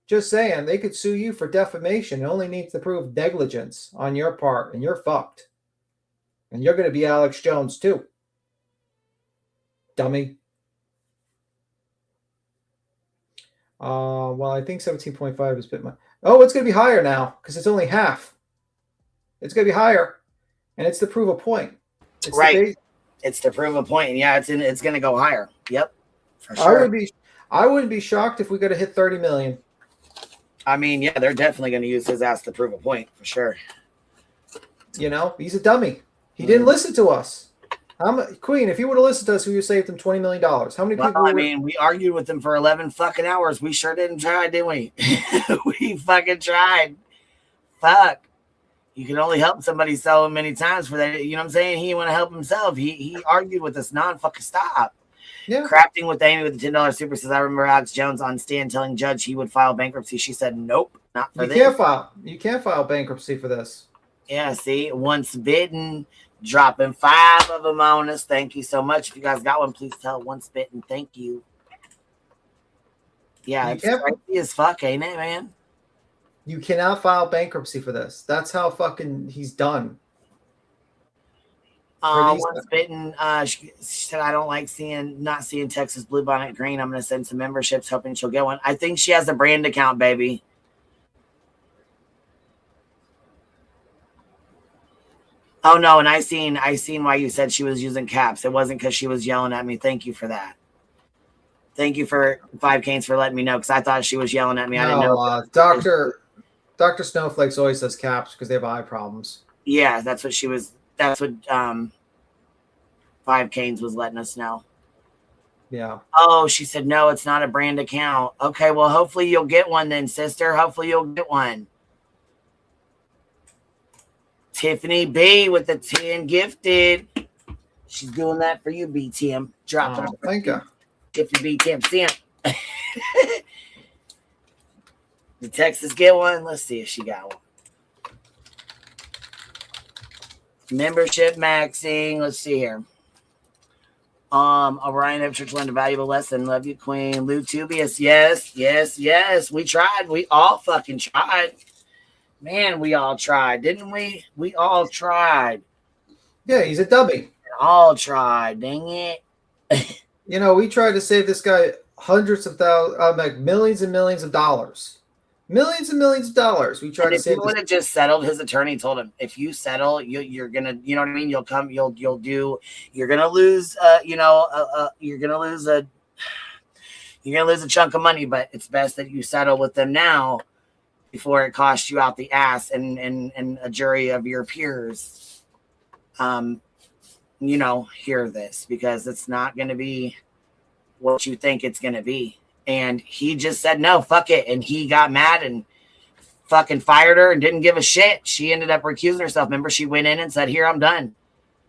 Just saying, they could sue you for defamation. It only needs to prove negligence on your part, and you're fucked. And you're going to be Alex Jones, too. Dummy. Well, I think 17.5 is a bit much. Oh, it's going to be higher now because it's only half. It's going to be higher, and it's to prove a point. It's right. It's to prove a point. And yeah, it's going to go higher. Yep. For sure. I wouldn't be shocked if we could have hit 30 million. I mean, yeah, they're definitely going to use his ass to prove a point for sure. You know, he's a dummy. He didn't listen to us. Queen, if he would have listened to us, we would have saved him $20 million. How many people? I mean, we argued with him for 11 fucking hours. We sure didn't try, didn't we? We fucking tried. Fuck. You can only help somebody so many times for that. You know what I'm saying? He didn't want to help himself. He argued with us non-fucking stop. Yeah. Crafting with Amy with the $10 super says, I remember Alex Jones on stand telling judge he would file bankruptcy. She said, nope, not for this. You can't file bankruptcy for this. Yeah, see, once bitten, dropping 5 of them on us. Thank you so much. If you guys got one, please tell once bitten. Thank you. Yeah, it's crazy as fuck, ain't it, man? You cannot file bankruptcy for this. That's how fucking he's done. Once bitten, she said, I don't like not seeing Texas Blue Bonnet Green. I'm going to send some memberships, hoping she'll get one. I think she has a brand account, baby. Oh, no, and I seen why you said she was using caps. It wasn't because she was yelling at me. Thank you for that. Thank you for 5 canes for letting me know, because I thought she was yelling at me. I didn't know. Dr. Snowflakes always says caps because they have eye problems. Yeah, that's what she was. That's what 5 canes was letting us know. Yeah. Oh, she said, no, it's not a brand account. Okay, well, hopefully you'll get one then, sister. Hopefully you'll get one. Tiffany B with the 10 gifted. She's doing that for you, BTM. Dropping it. Thank you. Tiffany BTM stamp. Did Texas get one? Let's see if she got one. Membership maxing. Let's see here. Orion of Church learned a valuable lesson. Love you, Queen. Lou Tubius. Yes. We tried. We all fucking tried. Man, we all tried, didn't we? We all tried. Yeah, he's a dummy. We all tried. Dang it. You know, we tried to save this guy hundreds of thousands, like millions and millions of dollars. Millions and millions of dollars. We tried to save. If he would have just settled, his attorney told him, if you settle, you're gonna, you know what I mean? You're gonna lose, you're gonna lose a chunk of money, but it's best that you settle with them now before it costs you out the ass and a jury of your peers, hear this, because it's not going to be what you think it's going to be. And he just said, no, fuck it. And he got mad and fucking fired her and didn't give a shit. She ended up recusing herself. Remember, she went in and said, here, I'm done.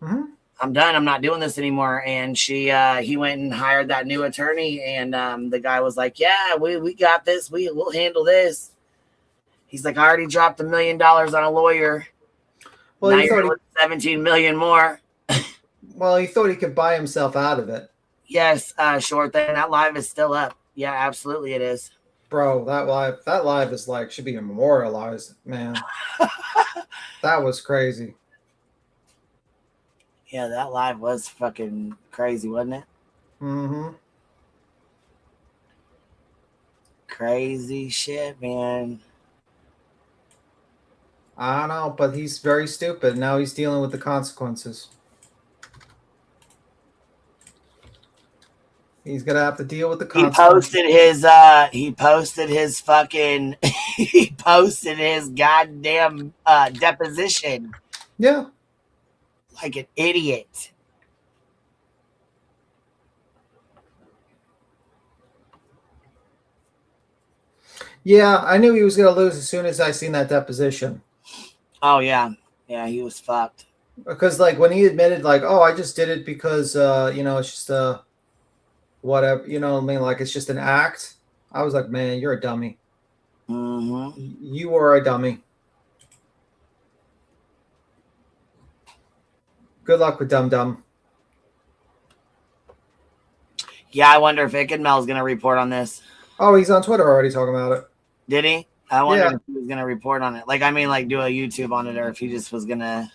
Mm-hmm. I'm done. I'm not doing this anymore. And he went and hired that new attorney. And the guy was like, yeah, we got this. We'll handle this. He's like, I already dropped $1 million on a lawyer. Well, now you're 17 million more. Well, he thought he could buy himself out of it. Yes, short thing. That live is still up. Yeah, absolutely it is. Bro, that live is like, should be memorialized, man. That was crazy. Yeah, that live was fucking crazy, wasn't it? Mm-hmm. Crazy shit, man. I don't know, but he's very stupid. Now he's dealing with the consequences. He's gonna have to deal with the consequences. He posted his fucking he posted his goddamn deposition. Yeah. Like an idiot. Yeah, I knew he was gonna lose as soon as I seen that deposition. Oh yeah. Yeah, he was fucked. Because like when he admitted, like, oh, I just did it because you know, it's just whatever, you know what I mean? Like it's just an act. I was like, man, you're a dummy. Mm-hmm. You are a dummy. Good luck with Dum Dum. Yeah, I wonder if Mel's gonna report on this. Oh, he's on Twitter already talking about it. Did he? I wonder if he was gonna report on it. Like, I mean, like do a YouTube on it, or if he just was gonna.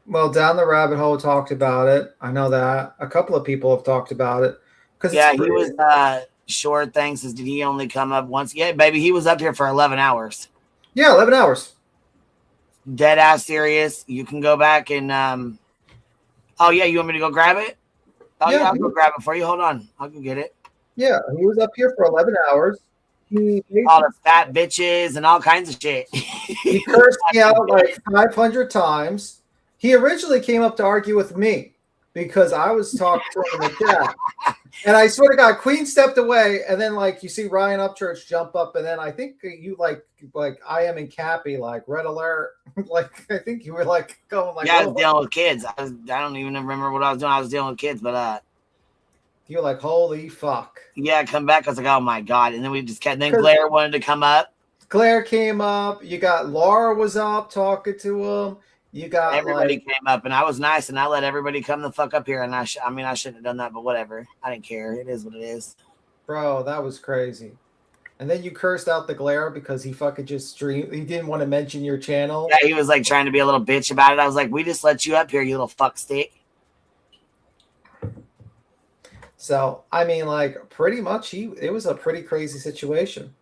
Well, Down the Rabbit Hole talked about it. I know that a couple of people have talked about it. Yeah, he was short. Thanks. Did he only come up once? Yeah, baby, he was up here for 11 hours. Yeah, 11 hours. Dead ass serious. You can go back and oh yeah, you want me to go grab it? Oh yeah, I'll go grab it for you. Hold on, I'll go get it. Yeah, he was up here for 11 hours. All the fat bitches and all kinds of shit. He cursed me out like 500 times. He originally came up to argue with me because I was talking to him in the chat. And I sort of got Queen stepped away, and then like you see Ryan Upchurch jump up, and then I think you like I am in Cappy, like red alert. Like I think you were like going like, yeah, I was dealing with kids. I don't even remember what I was doing. I was dealing with kids, but you're like, holy fuck. Yeah, come back. I was like, oh my god. And then we just kept. Then Claire wanted to come up. Claire came up. You got Laura was up talking to him. You got everybody came up, and I was nice, and I let everybody come the fuck up here. And I mean, I shouldn't have done that, but whatever. I didn't care. It is what it is. Bro, that was crazy. And then you cursed out the Glare because he fucking just streamed. He didn't want to mention your channel. Yeah, he was like trying to be a little bitch about it. I was like, we just let you up here, you little fuck stick. So I mean, like, pretty much it was a pretty crazy situation.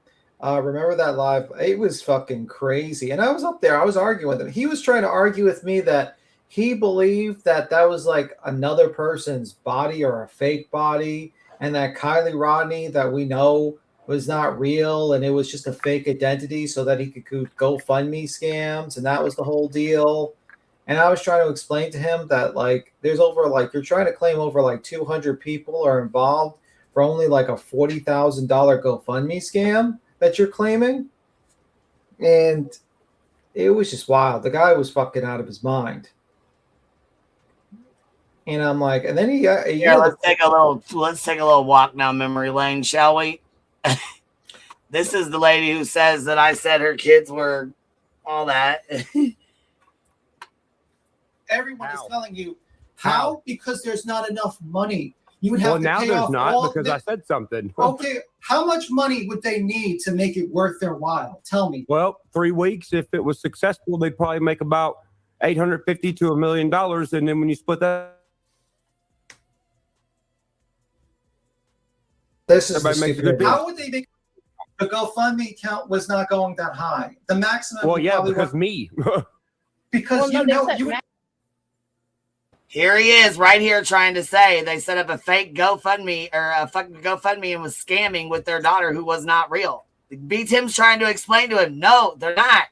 Remember that live? It was fucking crazy. And I was up there. I was arguing with him. He was trying to argue with me that he believed that was like another person's body or a fake body, and that Kylie Rodney that we know was not real, and it was just a fake identity so that he could GoFundMe scams, and that was the whole deal. And I was trying to explain to him that like there's over like you're trying to claim over like 200 people are involved for only like a $40,000 GoFundMe scam that you're claiming. And it was just wild. The guy was fucking out of his mind. And I'm like, and then let's take a little walk down memory lane, shall we? This is the lady who says that I said her kids were all that. Everyone is telling you how because there's not enough money. You would have to now pay there's off not all because I said something. Okay, how much money would they need to make it worth their while? Tell me. Well, 3 weeks. If it was successful, they'd probably make about $850,000 to $1 million, and then when you split that, this is everybody makes a good deal. How would they make the GoFundMe account was not going that high? The maximum. Well, yeah, because me. Because Here he is right here trying to say they set up a fake GoFundMe or a fucking GoFundMe and was scamming with their daughter who was not real. B. Tim's trying to explain to him, no, they're not.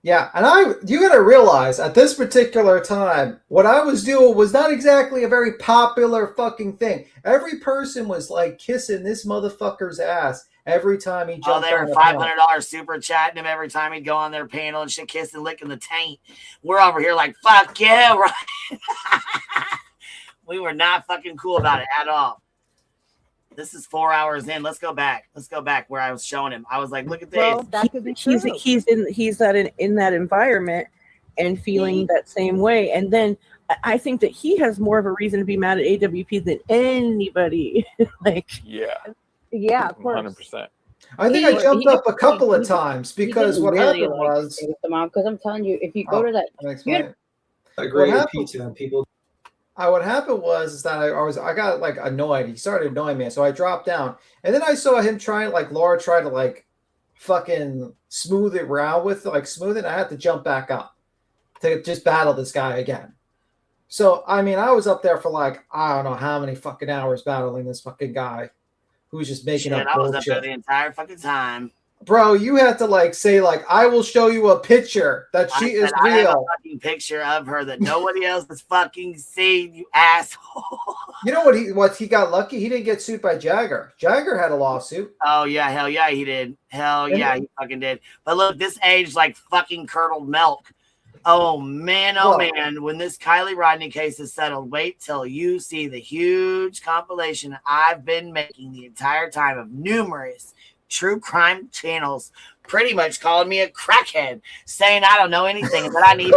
Yeah, and you got to realize at this particular time, what I was doing was not exactly a very popular fucking thing. Every person was like kissing this motherfucker's ass every time he jumped on they were $500 super chatting him every time he'd go on their panel and shit, kissing, licking the taint. We're over here like, fuck yeah, right? We were not fucking cool about it at all. This is 4 hours in. Let's go back. Let's go back where I was showing him. I was like, look at this. Well, he's in that environment and feeling that same way. And then I think that he has more of a reason to be mad at AWP than anybody. Yeah, of course. 100%. I think I jumped up a couple of times because what really happened was because I'm telling you, if you go to that, I agree with Pizza. People. what happened was is that I got like annoyed. He started annoying me, so I dropped down, and then I saw him trying like Laura tried to like fucking smooth it around with like smooth it. I had to jump back up to just battle this guy again. So I mean, I was up there for like I don't know how many fucking hours battling this fucking guy who's just making up I was up there bullshit. the entire fucking time. Bro, you have to like say like I will show you a picture that she is I have a real. fucking picture of her that nobody else has fucking seen, you asshole. You know what he got lucky? He didn't get sued by Jagger. Jagger had a lawsuit. Oh yeah, hell yeah, he did. Hell yeah, he fucking did. But look, this aged like fucking curdled milk. Oh man, when this Kylie Rodney case is settled, wait till you see the huge compilation I've been making the entire time of numerous true crime channels pretty much calling me a crackhead, saying I don't know anything and that I need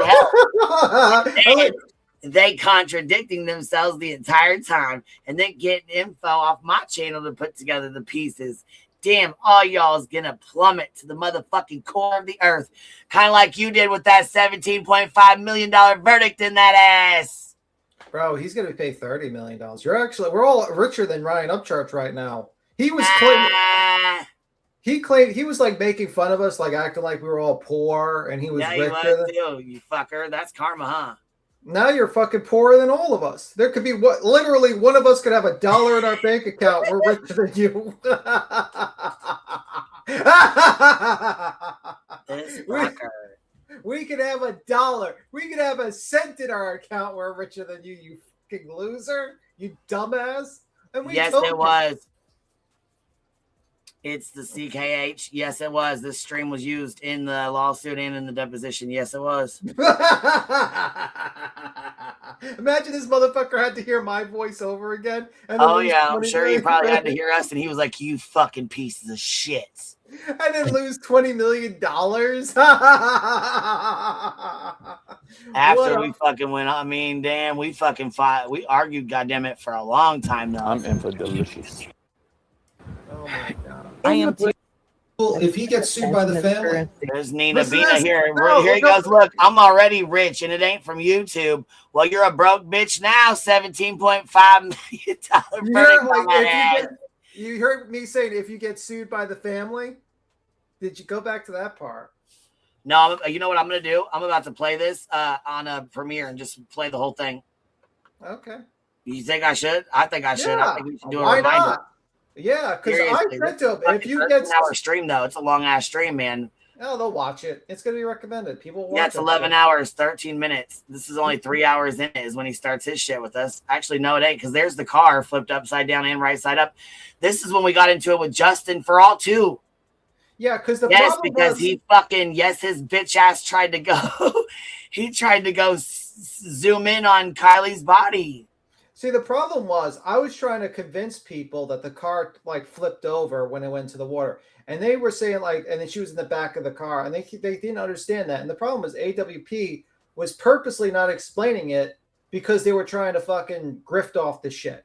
help. They contradicting themselves the entire time and then getting info off my channel to put together the pieces. Damn, all y'all's gonna plummet to the motherfucking core of the earth, kind of like you did with that $17.5 million verdict in that ass. Bro, he's gonna be paid $30 million. We're all richer than Ryan Upchurch right now. He was claimed he was like making fun of us, like acting like we were all poor, and he was richer than you fucker. That's karma, huh? Now you're fucking poorer than all of us. There could be literally one of us could have $1 in our bank account. We're richer than you. We could have $1. We could have a cent in our account. We're richer than you, you fucking loser, you dumbass. And we yes, it was. It's the CKH. Yes, it was. This stream was used in the lawsuit and in the deposition. Yes, it was. Imagine this motherfucker had to hear my voice over again. And oh, yeah. I'm sure he probably had to hear us, and he was like, you fucking pieces of shit. And then lose $20 million. After we fucking went, I mean, damn, we fucking fought. We argued, goddammit, for a long time, though. I'm in for delicious. Oh, my God. I am too. If he gets sued by the family, there's Nina Bina here. Here he goes. Look, I'm already rich, and it ain't from YouTube. Well, you're a broke bitch now. $17.5 million. You heard me saying if you get sued by the family. Did you go back to that part? No, you know what I'm gonna do? I'm about to play this on a premiere and just play the whole thing. Okay. You think I should? I think I should. I think we should do a Why reminder. not? Yeah, because I said to him, if you get an hour stream though, it's a long ass stream, man. Oh, they'll watch it. It's gonna be recommended. People watch it's 11 hours, 13 minutes. This is only 3 hours in it is when he starts his shit with us. Actually, no, it ain't, because there's the car flipped upside down and right side up. This is when we got into it with Justin for all too. Yeah, because the yes, problem because was, he fucking his bitch ass tried to go. He tried to go zoom in on Kylie's body. See, the problem was I was trying to convince people that the car like flipped over when it went into the water, and they were saying like, and then she was in the back of the car, and they didn't understand that. And the problem was AWP was purposely not explaining it because they were trying to fucking grift off the shit.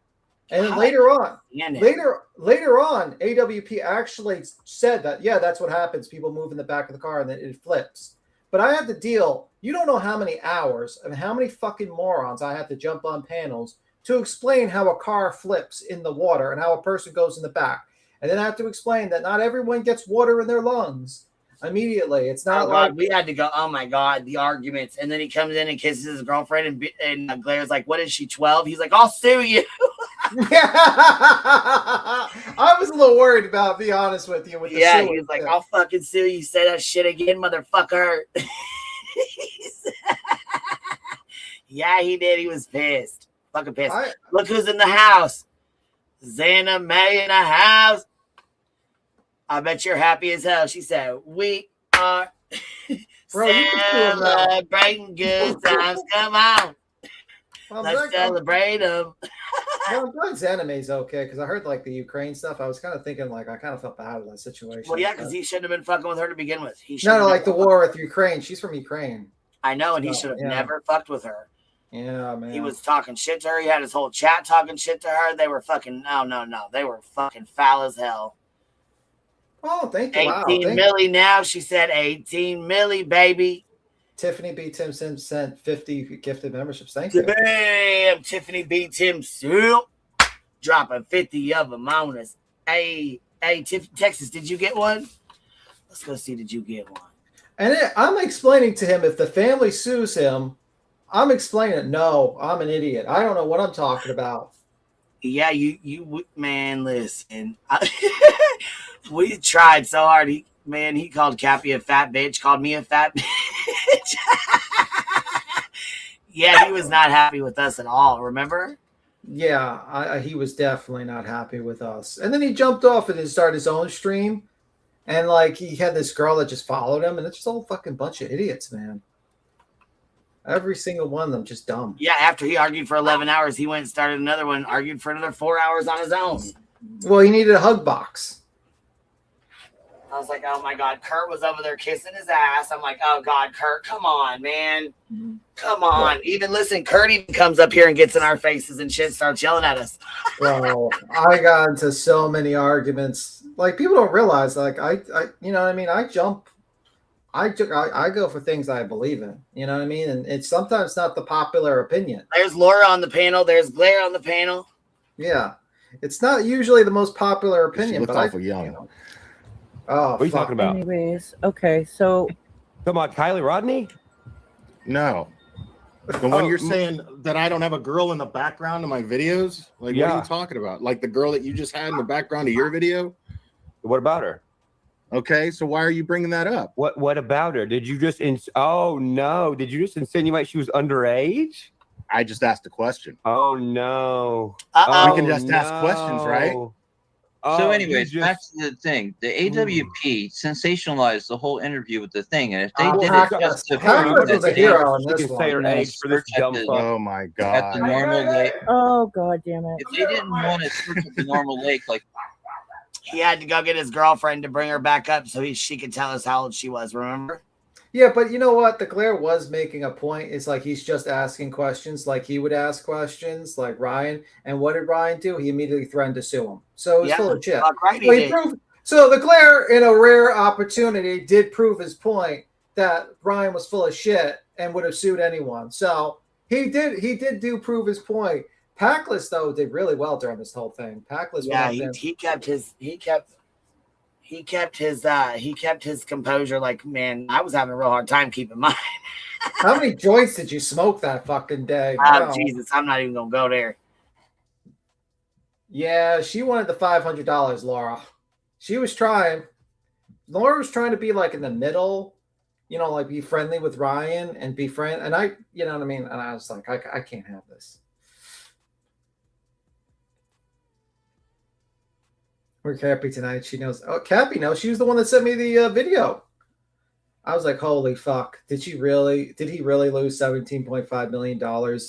And then later on, AWP actually said that, yeah, that's what happens. People move in the back of the car and then it flips. But I had to deal, you don't know how many hours and how many fucking morons I had to jump on panels to explain how a car flips in the water and how a person goes in the back. And then I have to explain that not everyone gets water in their lungs immediately. It's not like we had to go, oh my God, the arguments. And then he comes in and kisses his girlfriend, and Glaire's like, what is she, 12? He's like, I'll sue you. Yeah. I was a little worried about, be honest with you. With the he was like, I'll fucking sue you. Say that shit again, motherfucker. Yeah, he did. He was pissed. Fucking pissed. Look who's in the house. Xana May in the house. I bet you're happy as hell. She said, we are celebrating good times. Come on. Well, let's celebrate them. Well, I'm glad Xaname's okay, because I heard like the Ukraine stuff. I was kind of thinking like I kind of felt bad in that situation. Well, yeah, because he shouldn't have been fucking with her to begin with. No, like the war with Ukraine. She's from Ukraine. I know, and he should have never fucked with her. Yeah, man. He was talking shit to her. He had his whole chat talking shit to her. They were fucking no. They were fucking foul as hell. Oh, thank you. 18 milli now. She said 18 milli, baby. Tiffany B. Timson sent 50 gifted memberships. Thank you. Damn, Tiffany B. Timson dropping 50 of them on us. Hey, Texas, did you get one? Let's go see. Did you get one? And I'm explaining to him if the family sues him, I'm explaining, no, I'm an idiot. I don't know what I'm talking about. Yeah, you man, listen. We tried so hard. He called Cappy a fat bitch, called me a fat bitch. Yeah, he was not happy with us at all, remember? Yeah, he was definitely not happy with us. And then he jumped off and started his own stream. And like he had this girl that just followed him, and it's just a whole fucking bunch of idiots, man. Every single one of them just dumb. Yeah, after he argued for 11 hours, he went and started another one, argued for another 4 hours on his own. Well, he needed a hug box. I was like, oh my God, Kurt was over there kissing his ass. I'm like, oh God, Kurt, come on, man. Come on. Even listen, Kurt even comes up here and gets in our faces and shit, starts yelling at us. Bro, I got into so many arguments. Like people don't realize, like I you know what I mean? I go for things I believe in. You know what I mean? And it's sometimes not the popular opinion. There's Laura on the panel. There's Blair on the panel. Yeah. It's not usually the most popular opinion, but awful young. Oh, what are you talking about? Anyways, okay, so talking about Kylie Rodney? No. The one you're saying that I don't have a girl in the background of my videos? Like, what are you talking about? Like the girl that you just had in the background of your video? What about her? Okay, so why are you bringing that up? What about her? Did you just oh no, did you just insinuate she was underage? I just asked a question. Oh no. We can just ask questions, right? So anyways, back to the thing. The AWP sensationalized the whole interview with the thing, and if they did it just to prove that the hero on this one. Oh my God. at the normal lake, oh god damn it. if they didn't want to search at the normal lake, like He had to go get his girlfriend to bring her back up so she could tell us how old she was, remember? Yeah, but you know what? The Claire was making a point. It's like he's just asking questions like he would ask questions, like Ryan. And what did Ryan do? He immediately threatened to sue him. So it's full of shit. Right, so the Claire, in a rare opportunity, did prove his point that Ryan was full of shit and would have sued anyone. So he did prove his point. Packless, though, did really well during this whole thing. Packless, yeah, he kept his composure. Like, man, I was having a real hard time keeping mine. How many joints did you smoke that fucking day? Oh, Wow. Jesus, I'm not even gonna go there. Yeah, she wanted the $500, Laura. She was trying. Laura was trying to be like in the middle, you know, like be friendly with Ryan and be friend. And I, you know what I mean? And I was like, I can't have this. We're Cappy tonight. She knows. Oh, Cappy knows. She was the one that sent me the video. I was like, holy fuck. Did he really lose $17.5 million?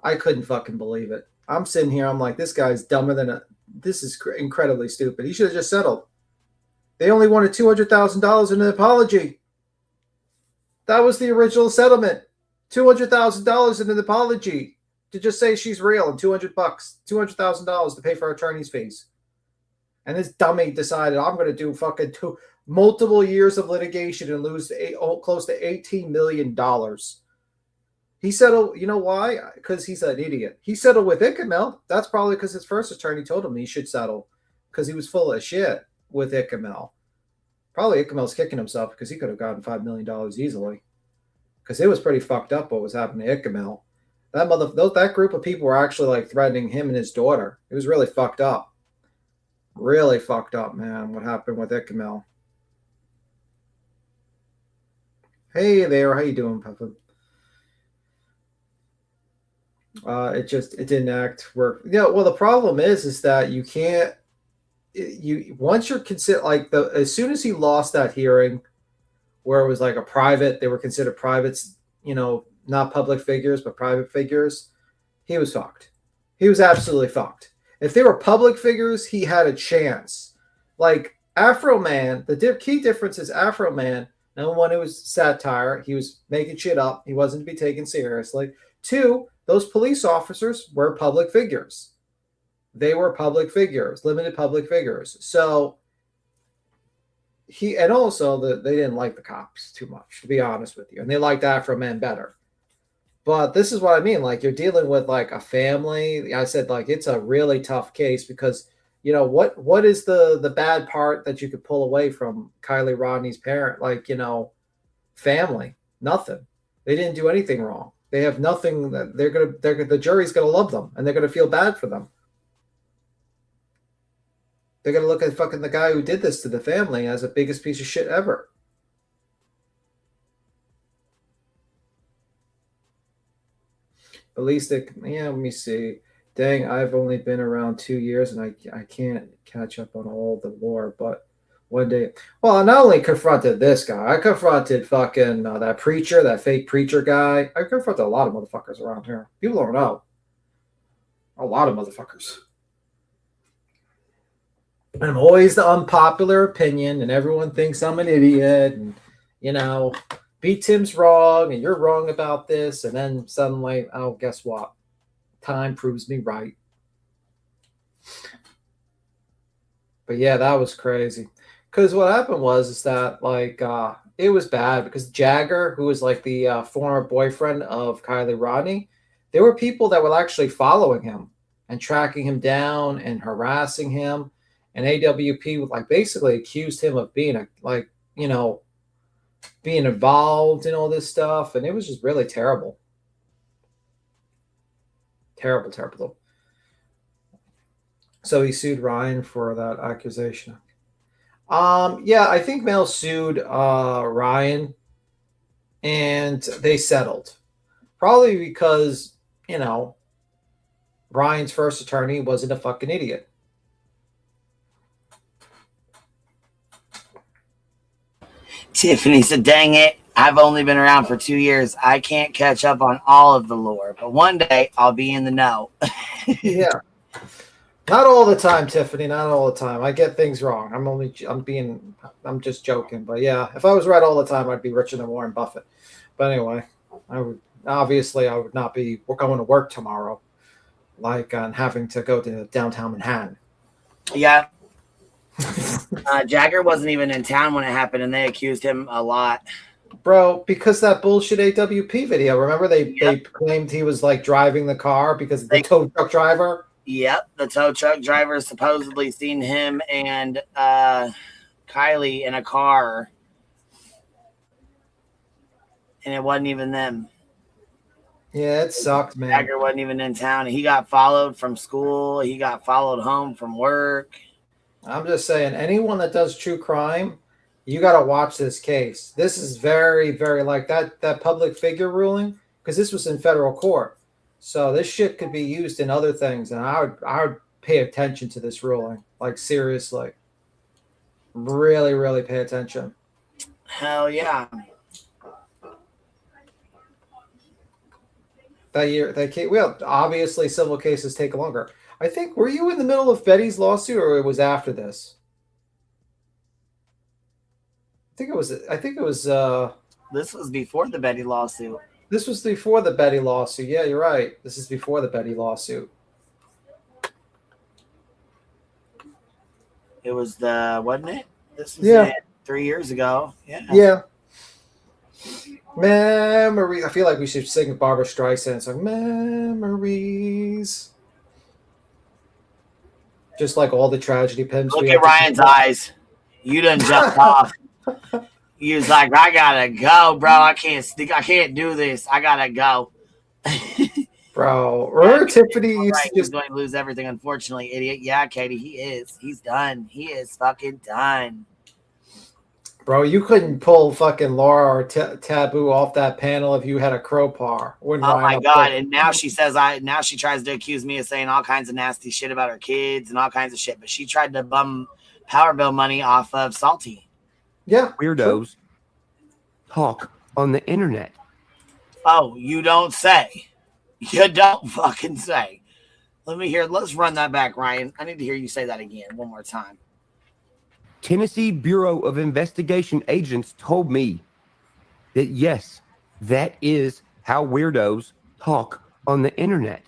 I couldn't fucking believe it. I'm sitting here. I'm like, this guy's dumber than a. This is incredibly stupid. He should have just settled. They only wanted $200,000 in an apology. That was the original settlement. $200,000 in an apology to just say she's real and $200,000 to pay for her attorney's fees. And this dummy decided I'm going to do fucking multiple years of litigation and lose close to $18 million. He settled, you know why? Because he's an idiot. He settled with Icamel. That's probably because his first attorney told him he should settle because he was full of shit with Icamel. Probably Icamel's kicking himself because he could have gotten $5 million easily. Because it was pretty fucked up what was happening to Icamel. That group of people were actually like threatening him and his daughter. It was really fucked up. Really fucked up, man, what happened with Icamel. Hey there, how you doing, Papa? It didn't act work. Yeah, well, the problem is that you can't. Once you're considered like as soon as he lost that hearing, where it was like a private, they were considered privates, you know, not public figures but private figures. He was fucked. He was absolutely fucked. If they were public figures, he had a chance. Like Afro Man, the key difference is Afro Man. Number one, it was satire. He was making shit up. He wasn't to be taken seriously. Two, those police officers were public figures. They were public figures, limited public figures. So and also they didn't like the cops too much, to be honest with you, and they liked Afro men better. But this is what I mean. Like, you're dealing with like a family. I said, like, it's a really tough case because, you know, what is the bad part that you could pull away from Kylie Rodney's parent? Like, you know, family, nothing. They didn't do anything wrong. They have nothing that the jury's gonna love them and they're gonna feel bad for them. They're gonna look at fucking the guy who did this to the family as the biggest piece of shit ever. At least let me see. Dang, I've only been around 2 years and I can't catch up on all the lore, but one day. Well, I not only confronted this guy, I confronted fucking that preacher, that fake preacher guy. I confronted a lot of motherfuckers around here. People don't know. A lot of motherfuckers. And I'm always the unpopular opinion, and everyone thinks I'm an idiot, and, you know, B. Tim's wrong, and you're wrong about this, and then suddenly, oh, guess what? Time proves me right. But yeah, that was crazy. Because what happened is that, like, it was bad because Jagger, who was like the former boyfriend of Kylie Rodney, there were people that were actually following him and tracking him down and harassing him. And AWP would like basically accused him of being being involved in all this stuff. And it was just really terrible. Terrible, terrible. So he sued Ryan for that accusation. Yeah, I think Mel sued Ryan and they settled. Probably because, you know, Ryan's first attorney wasn't a fucking idiot. Tiffany said, dang it, I've only been around for 2 years. I can't catch up on all of the lore, but one day I'll be in the know. Yeah. Not all the time, Tiffany. Not all the time. I get things wrong. I'm just joking. But yeah, if I was right all the time, I'd be richer than Warren Buffett. But anyway, I would not be going to work tomorrow, like having to go to downtown Manhattan. Yeah. Jagger wasn't even in town when it happened, and they accused him a lot. Bro, because that bullshit AWP video. Remember they claimed he was like driving the car because the tow truck driver. Yep, the tow truck driver supposedly seen him and Kylie in a car, and it wasn't even them. Yeah, it sucked, man. Jagger wasn't even in town. He got followed from school. He got followed home from work. I'm just saying, anyone that does true crime, you got to watch this case. This is very, very like that public figure ruling, because this was in federal court. So this shit could be used in other things, and I would pay attention to this ruling, like seriously, really, really pay attention. Hell yeah! Well, obviously civil cases take longer. I think, were you in the middle of Betty's lawsuit, or it was after this? I think it was. This was before the Betty lawsuit. This was before the Betty lawsuit. Yeah, you're right. This is before the Betty lawsuit. It was wasn't it? This was 3 years ago. Yeah. Yeah. Memory. I feel like we should sing Barbara Streisand song. Memories. Just like all the tragedy pimps. Look at Ryan's eyes. You done jumped off. He was like, I gotta go, bro. I can't do this. I gotta go. Bro, remember Tiffany used to He's going to lose everything, unfortunately, idiot. Yeah, Katie, he is. He's done. He is fucking done. Bro, you couldn't pull fucking Laura or Taboo off that panel if you had a crowbar. Oh my God. And now she says now she tries to accuse me of saying all kinds of nasty shit about her kids and all kinds of shit. But she tried to bum power bill money off of Salty. Yeah. Weirdos talk on the internet. Oh, you don't say. You don't fucking say. Let's run that back, Ryan. I need to hear you say that again one more time. Tennessee Bureau of Investigation agents told me that, yes, that is how weirdos talk on the internet.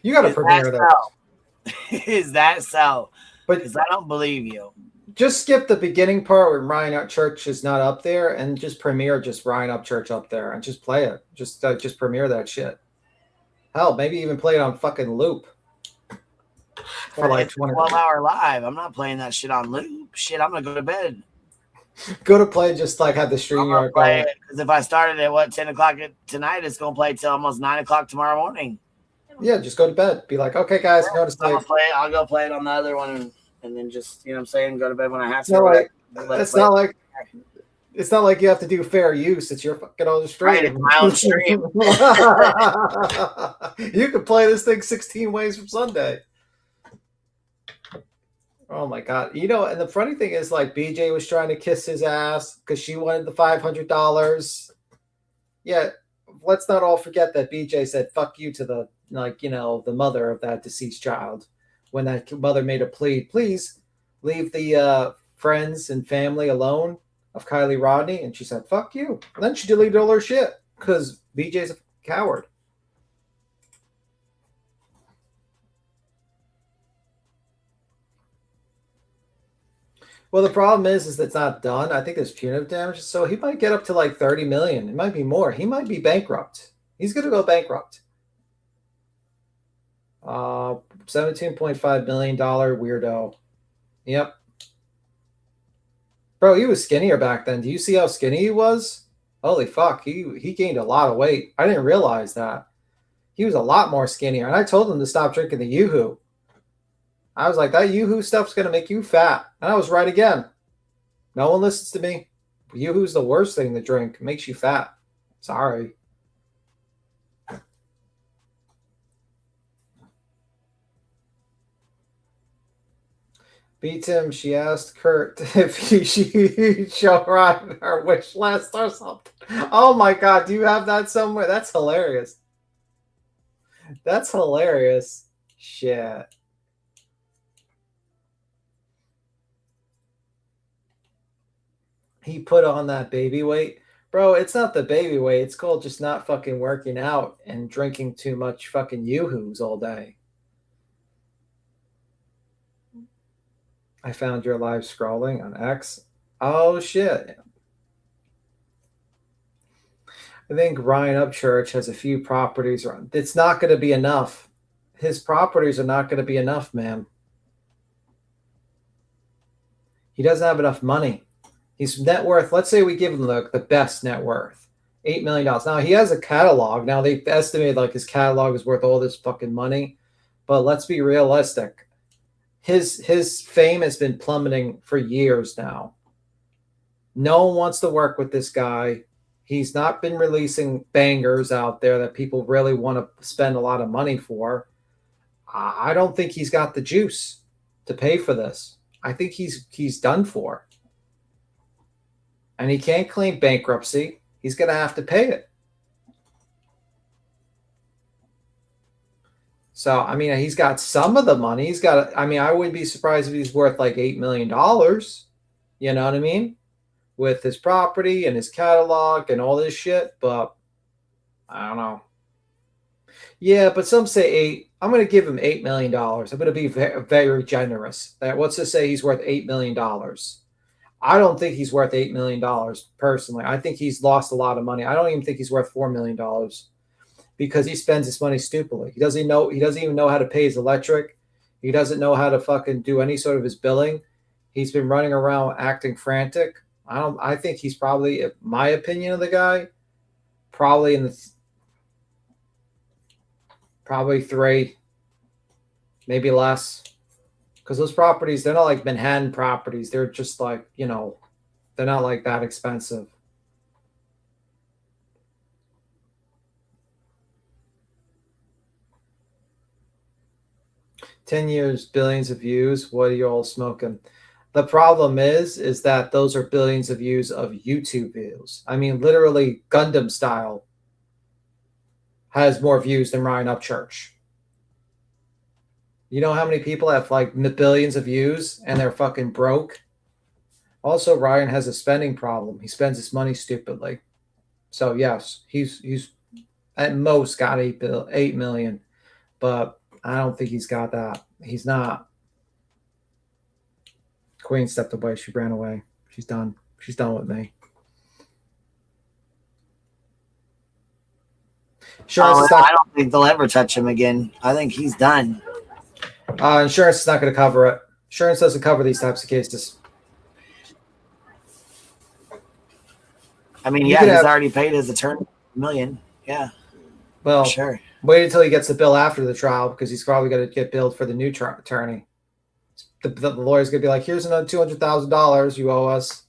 You got to premiere that. Is that so? But because I don't believe you. Just skip the beginning part where Ryan Upchurch is not up there, and just premiere just Ryan Upchurch up there, and just play it. Just premiere that shit. Hell, maybe even play it on fucking loop for like 20 12-hour live. I'm not playing that shit on loop. Shit, I'm gonna go to bed. Go to play, just like have the stream yard going. Because if I started at 10 o'clock tonight, it's gonna play till almost 9 o'clock tomorrow morning. Yeah, just go to bed. Be like, okay, guys, go to sleep. I'll go play it on the other one, and then just, you know what I'm saying, go to bed when I have to. It's not like you have to do fair use. It's your fucking own stream. Right, it's my own stream. You can play this thing 16 ways from Sunday. Oh my God. You know, and the funny thing is, like, BJ was trying to kiss his ass because she wanted the $500. Yeah, let's not all forget that BJ said fuck you to the, like, you know, the mother of that deceased child. When that mother made a plea, please leave the friends and family alone of Kylie Rodney. And she said, fuck you. And then she deleted all her shit because BJ's a coward. Well, the problem is it's not done. I think there's punitive damages, so he might get up to like 30 million. It might be more. He might be bankrupt. He's going to go bankrupt. $17.5 million weirdo. Yep. Bro, he was skinnier back then. Do you see how skinny he was? Holy fuck, he gained a lot of weight. I didn't realize that. He was a lot more skinnier, and I told him to stop drinking the Yoo-Hoo. I was like, that Yoo-Hoo stuff's going to make you fat. And I was right again. No one listens to me. Yoo-Hoo's the worst thing to drink. It makes you fat. Sorry. Beat him. She asked Kurt if she'd show Ryan her wish list or something. Oh my God. Do you have that somewhere? That's hilarious. That's hilarious. Shit. He put on that baby weight. Bro, it's not the baby weight. It's called just not fucking working out and drinking too much fucking Yoo-Hoos all day. I found your live scrolling on X. Oh, shit. I think Ryan Upchurch has a few properties. It's not going to be enough. His properties are not going to be enough, man. He doesn't have enough money. His net worth, let's say we give him the best net worth, $8 million. Now, he has a catalog. Now, they've estimated like his catalog is worth all this fucking money. But let's be realistic. His fame has been plummeting for years now. No one wants to work with this guy. He's not been releasing bangers out there that people really want to spend a lot of money for. I don't think he's got the juice to pay for this. I think he's done for. And he can't claim bankruptcy. He's going to have to pay it. So, I mean, he's got some of the money. He's got, I mean, I wouldn't be surprised if he's worth like $8 million. You know what I mean? With his property and his catalog and all this shit. But I don't know. Yeah, but some say 8. I'm going to give him $8 million. I'm going to be very generous. What's to say he's worth $8 million? I don't think he's worth $8 million personally. I think he's lost a lot of money. I don't even think he's worth $4 million because he spends his money stupidly. He doesn't even know how to pay his electric. He doesn't know how to fucking do any sort of his billing. He's been running around acting frantic. I think he's probably, in my opinion of the guy, probably in the probably 3, maybe less. Because those properties, they're not like Manhattan properties. They're just like, you know, they're not like that expensive. $10 years, billions of views. What are you all smoking? The problem is that those are billions of views of YouTube views. I mean, literally Gundam Style has more views than Ryan Upchurch. You know how many people have like billions of views and they're fucking broke? Also, Ryan has a spending problem. He spends his money stupidly. So yes, he's at most got 8 million, but I don't think he's got that. He's not. Queen stepped away. She ran away. She's done. She's done with me. I don't think they'll ever touch him again. I think he's done. Insurance is not going to cover it. Insurance doesn't cover these types of cases. I mean, yeah, he's already paid his attorney $1 million. Yeah. Well, sure. Wait until he gets the bill after the trial because he's probably going to get billed for the new attorney. The lawyer's going to be like, here's another $200,000 you owe us.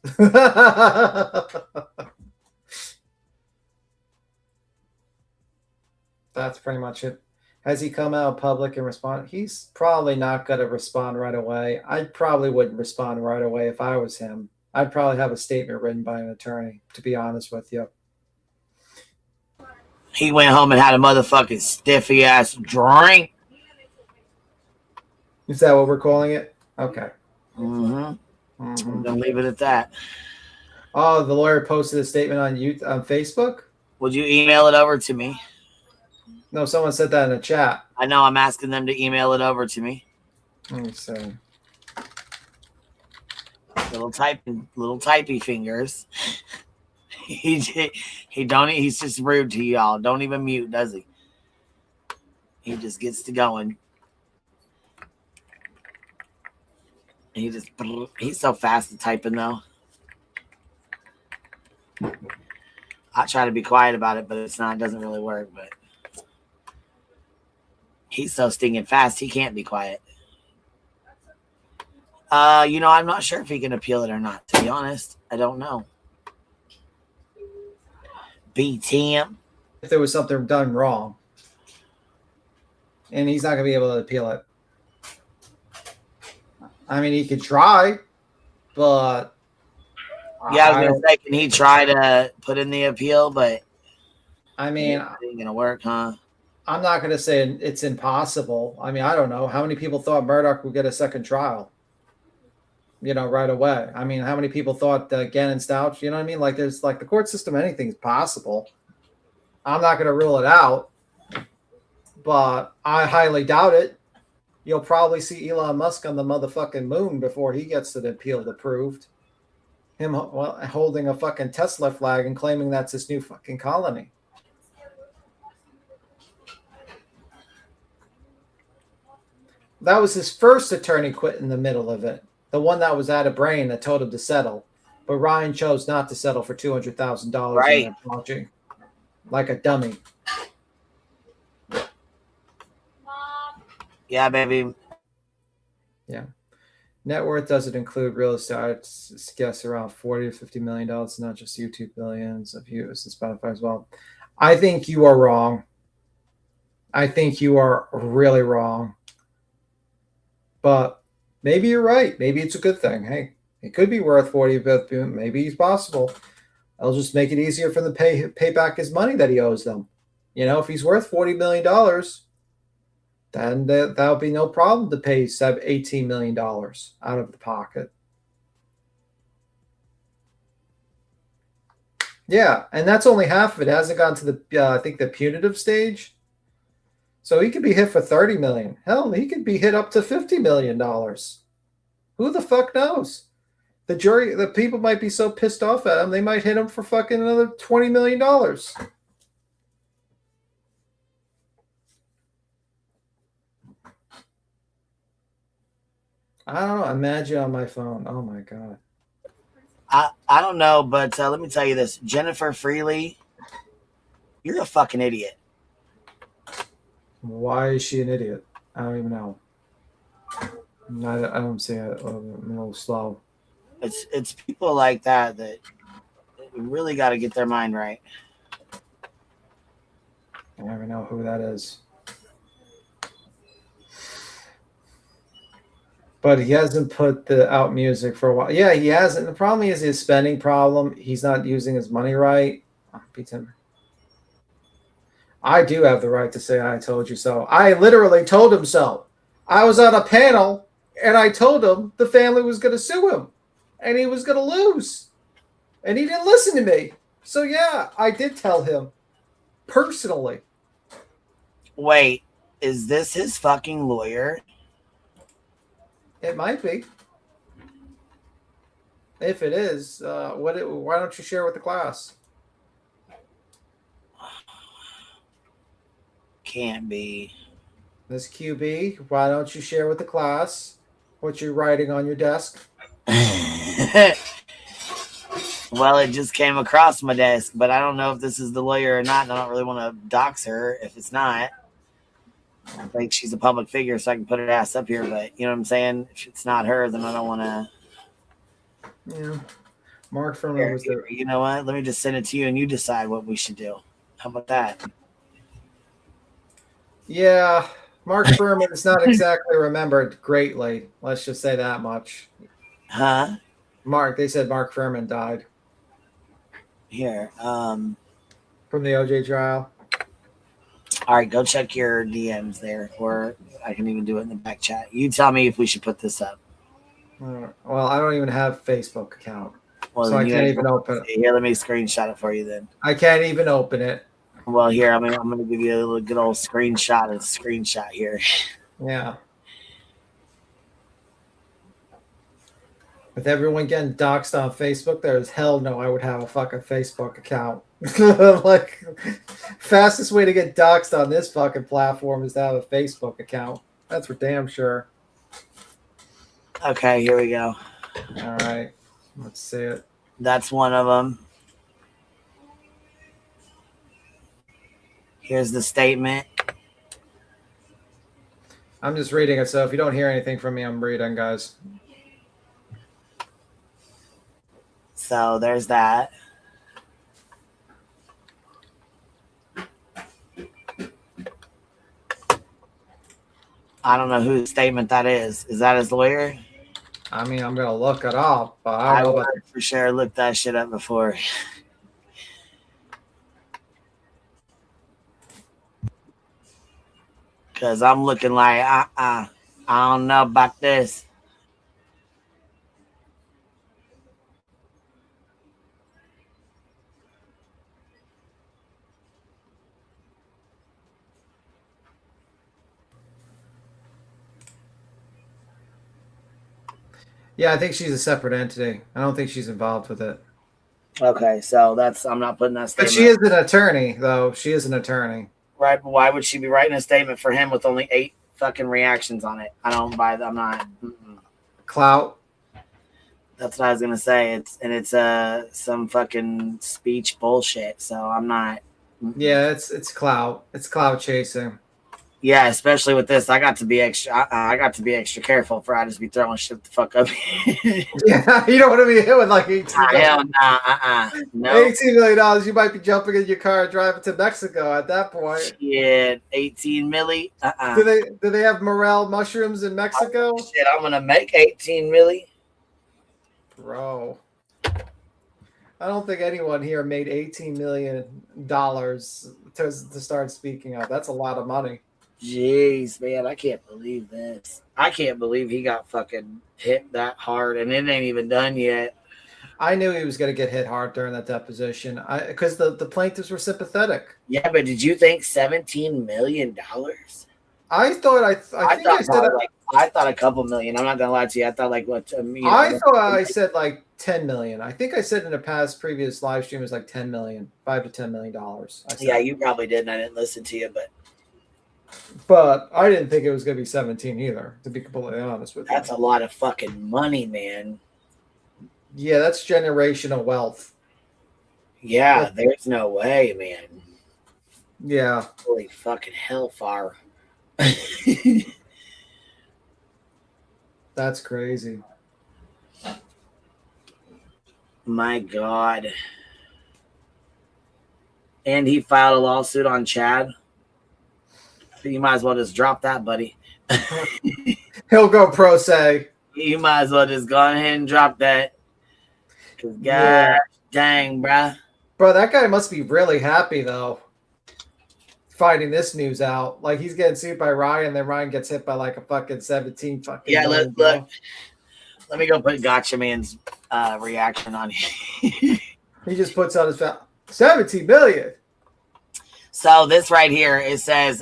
That's pretty much it. Has he come out public and respond? He's probably not going to respond right away. I probably wouldn't respond right away if I was him. I'd probably have a statement written by an attorney, to be honest with you. He went home and had a motherfucking stiffy ass drink. Is that what we're calling it? Okay. I'm gonna leave it at that. Oh, the lawyer posted a statement on Facebook? Would you email it over to me? No, someone said that in the chat. I know. I'm asking them to email it over to me. Let me see. Little typey fingers. He's just rude to y'all. Don't even mute, does he? He just gets to going. He's so fast at typing though. I try to be quiet about it, but it doesn't really work, but he's so stinging fast he can't be quiet. I'm not sure if he can appeal it or not, to be honest. I don't know. Beat him. If there was something done wrong. And he's not going to be able to appeal it. I mean, he could try, but... Yeah, I was going to say, can he try to put in the appeal? But... I mean... It ain't going to work, huh? I'm not going to say it's impossible. I mean, I don't know. How many people thought Murdoch would get a second trial? Right away. I mean, how many people thought Gannon Stouch? You know what I mean? Like, there's the court system, anything's possible. I'm not going to rule it out, but I highly doubt it. You'll probably see Elon Musk on the motherfucking moon before he gets the appeal approved. Him holding a fucking Tesla flag and claiming that's his new fucking colony. That was his first attorney quit in the middle of it. The one that was out of brain that told him to settle. But Ryan chose not to settle for $200,000 right. Launching like a dummy. Yeah, baby. Yeah. Net worth doesn't include real estate. I'd guess around $40 to $50 million, not just YouTube billions of views and Spotify as well. I think you are wrong. I think you are really wrong. But maybe you're right. Maybe it's a good thing. Hey, it could be worth 40. Maybe it's possible. I'll just make it easier for them to pay back his money that he owes them. If he's worth $40 million, then that'll be no problem to pay $18 million out of the pocket. Yeah, and that's only half of it. It hasn't gone to the I think the punitive stage. So he could be hit for $30 million. Hell, he could be hit up to $50 million. Who the fuck knows? The people might be so pissed off at him, they might hit him for fucking another $20 million. I don't know. Imagine on my phone. Oh my God. I don't know, but let me tell you this. Jennifer Freely, you're a fucking idiot. Why is she an idiot? I don't even know. I don't see it. I'm a little slow. It's people like that really got to get their mind right. I never know who that is. But he hasn't put out music for a while. Yeah, he hasn't. The problem is his spending problem. He's not using his money right. I do have the right to say I told you so. I literally told him so. I was on a panel and I told him the family was going to sue him and he was going to lose. And he didn't listen to me. So yeah, I did tell him personally. Wait, is this his fucking lawyer? It might be. If it is, why don't you share with the class? Can't be. Miss QB, why don't you share with the class what you're writing on your desk? Well, it just came across my desk, but I don't know if this is the lawyer or not, and I don't really want to dox her if it's not. I think she's a public figure, so I can put her ass up here, but you know what I'm saying? If it's not her, then I don't want to. Yeah. Mark Furman was there. You know what? Let me just send it to you, and you decide what we should do. How about that? Yeah, Mark Furman is not exactly remembered greatly. Let's just say that much. Huh? They said Mark Furman died. Here. From the OJ trial. All right, go check your DMs there, or I can even do it in the back chat. You tell me if we should put this up. Well, I don't even have a Facebook account, Well, so I can't even open it. Here, let me screenshot it for you then. I can't even open it. Well, here, I'm going to give you a little good old screenshot here. Yeah. With everyone getting doxxed on Facebook, there's hell no I would have a fucking Facebook account. Like, fastest way to get doxxed on this fucking platform is to have a Facebook account. That's for damn sure. Okay, here we go. All right. Let's see it. That's one of them. Here's the statement. I'm just reading it, so if you don't hear anything from me, I'm reading, guys. So there's that. I don't know whose statement that is. Is that his lawyer? I mean, I'm going to look it up, but I don't know about for sure looked that shit up before. Because I'm looking like, I don't know about this. Yeah, I think she's a separate entity. I don't think she's involved with it. Okay, so I'm not putting that statement. But she is an attorney, though. She is an attorney. Right, but why would she be writing a statement for him with only 8 fucking reactions on it? I don't buy that. I'm not. Clout. That's what I was going to say. It's some fucking speech bullshit, so I'm not. Yeah, it's clout. It's clout chasing. Yeah, especially with this, I got to be extra. I got to be extra careful for I just be throwing shit the fuck up. Yeah, you don't want to be hit with like $18 million. Hell no. $18 million. You might be jumping in your car and driving to Mexico at that point. Yeah, 18 milli. Do they have morel mushrooms in Mexico? Oh, shit, I'm gonna make 18 milli. Bro, I don't think anyone here made $18 million to start speaking of. That's a lot of money. Jeez, man, I can't believe this. I can't believe he got fucking hit that hard, and it ain't even done yet. I knew he was going to get hit hard during that deposition because the plaintiffs were sympathetic. Yeah, but did you think $17 million? I thought I thought a couple million. I'm not gonna lie to you. I thought like what? I thought I said like 10 million. I think I said in a previous live stream it was like 10 million, $5 to $10 million. Yeah, you probably did, and I didn't listen to you, but I didn't think it was going to be 17 either, to be completely honest with you. That's a lot of fucking money, man. Yeah, that's generational wealth. Yeah, there's no way, man. Yeah. Holy fucking hellfire. That's crazy. My God. And he filed a lawsuit on Chad. You might as well just drop that, buddy. He'll go pro se. You might as well just go ahead and drop that. Cause God dang, bruh. Bro, that guy must be really happy though. Finding this news out. Like he's getting sued by Ryan, then Ryan gets hit by like a fucking 17 fucking. Yeah, look. Let me go put Gotcha Man's reaction on here. He just puts on his 17 million. So this right here, it says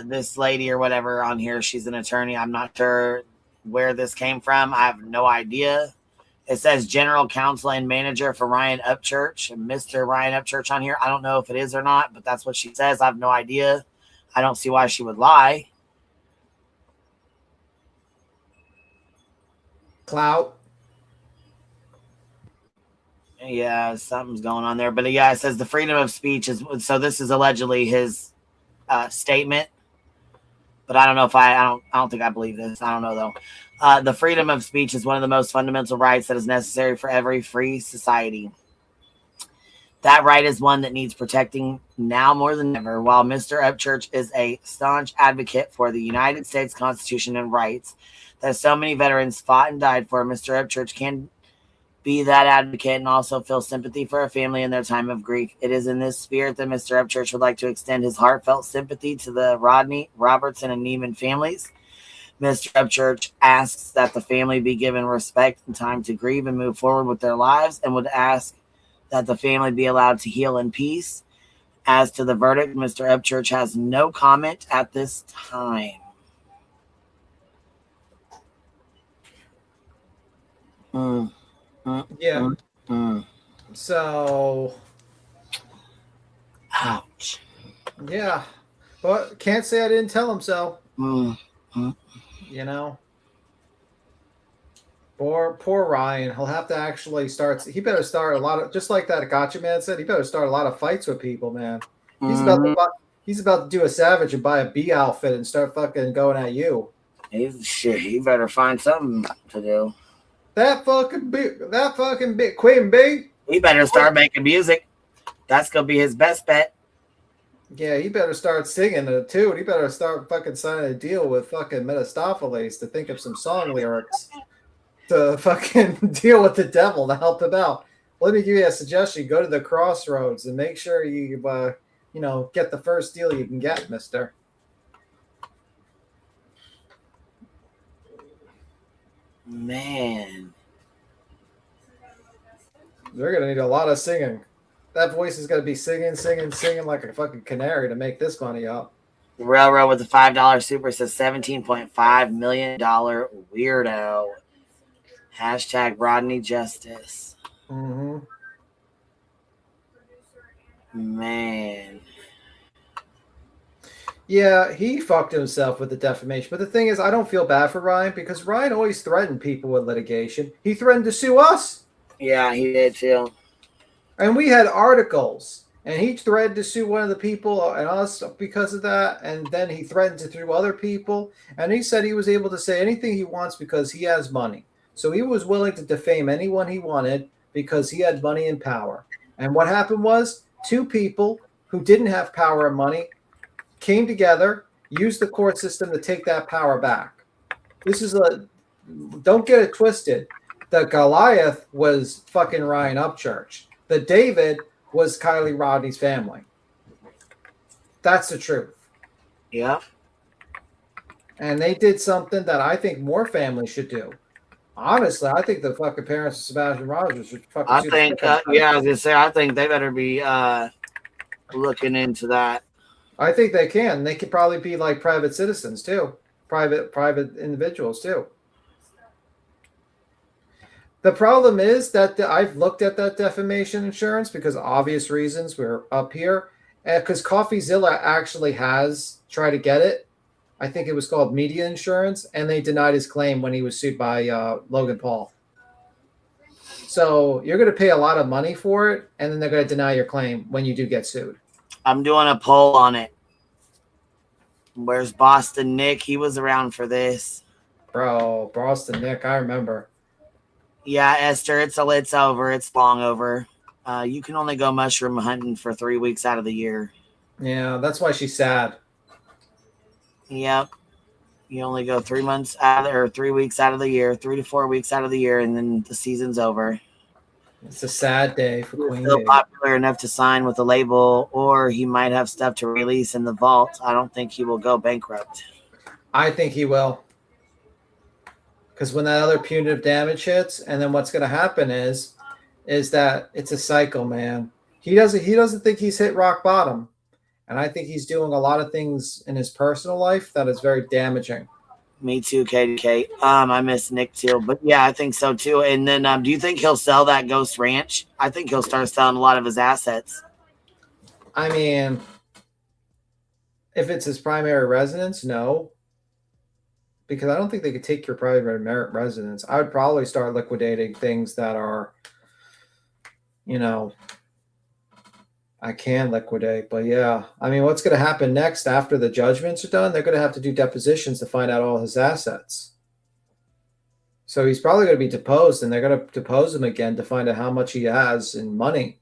this lady or whatever on here, she's an attorney. I'm not sure where this came from. I have no idea. It says general counsel and manager for Ryan Upchurch and Mr. Ryan Upchurch on here. I don't know if it is or not, but that's what she says. I have no idea. I don't see why she would lie. Clout. Yeah, something's going on there. But yeah, it says the freedom of speech is, so this is allegedly his statement. But I don't know if I don't think I believe this. I don't know though. The freedom of speech is one of the most fundamental rights that is necessary for every free society. That right is one that needs protecting now more than ever. While Mr. Upchurch is a staunch advocate for the United States Constitution and rights that so many veterans fought and died for, Mr. Upchurch can be that advocate and also feel sympathy for a family in their time of grief. It is in this spirit that Mr. Upchurch would like to extend his heartfelt sympathy to the Rodney, Robertson, and Neiman families. Mr. Upchurch asks that the family be given respect and time to grieve and move forward with their lives, and would ask that the family be allowed to heal in peace. As to the verdict, Mr. Upchurch has no comment at this time. Yeah. So. Ouch. Yeah. But can't say I didn't tell him so. You know. Poor Ryan. He'll have to actually start. He better start a lot of, just like that Gotcha Man said, he better start a lot of fights with people, man. He's about to do a Savage and buy a B outfit and start fucking going at you. He better find something to do. That fucking big Queen B. He better start making music. That's gonna be his best bet. Yeah, he better start singing it too. He better start fucking signing a deal with fucking Metastopheles to think of some song lyrics to fucking deal with the devil to help him out. Let me give you a suggestion. Go to the crossroads and make sure you get the first deal you can get, mister. Man. They're going to need a lot of singing. That voice is going to be singing like a fucking canary to make this money up. Railroad with the $5 super says $17.5 million weirdo. Hashtag Rodney Justice. Mm-hmm. Man. Yeah, he fucked himself with the defamation. But the thing is, I don't feel bad for Ryan because Ryan always threatened people with litigation. He threatened to sue us. Yeah, he did too. And we had articles. And he threatened to sue one of the people and us because of that. And then he threatened to sue other people. And he said he was able to say anything he wants because he has money. So he was willing to defame anyone he wanted because he had money and power. And what happened was 2 people who didn't have power and money came together, used the court system to take that power back. Don't get it twisted. The Goliath was fucking Ryan Upchurch. The David was Kylie Rodney's family. That's the truth. Yeah. And they did something that I think more families should do. Honestly, I think the fucking parents of Sebastian Rogers should fucking. I think, I was gonna say, I think they better be looking into that. I think they can. They could probably be like private citizens too, private individuals too. The problem is that I've looked at that defamation insurance because of obvious reasons. We're up here because CoffeeZilla actually has tried to get it. I think it was called media insurance, and they denied his claim when he was sued by Logan Paul. So you're going to pay a lot of money for it, and then they're going to deny your claim when you do get sued. I'm doing a poll on it. Where's Boston Nick? He was around for this. Bro, Boston Nick, I remember. Yeah, Esther, it's over. It's long over. You can only go mushroom hunting for 3 weeks out of the year. Yeah, that's why she's sad. Yep. You only go 3 months out or 3 weeks out of the year, 3 to 4 weeks out of the year, and then the season's over. It's a sad day for Queen. Still popular enough to sign with a label, or he might have stuff to release in the vault. I don't think he will go bankrupt. I think he will. Because when that other punitive damage hits, and then what's going to happen is that it's a cycle, man. He doesn't think he's hit rock bottom. And I think he's doing a lot of things in his personal life that is very damaging. Me too, Kate. I miss Nick too, but yeah, I think so too. And then, do you think he'll sell that Ghost Ranch? I think he'll start selling a lot of his assets. I mean, if it's his primary residence, no. Because I don't think they could take your primary residence. I would probably start liquidating things that are, you know, I can liquidate. But yeah, I mean, what's going to happen next after the judgments are done? They're going to have to do depositions to find out all his assets. So he's probably going to be deposed, and they're going to depose him again to find out how much he has in money.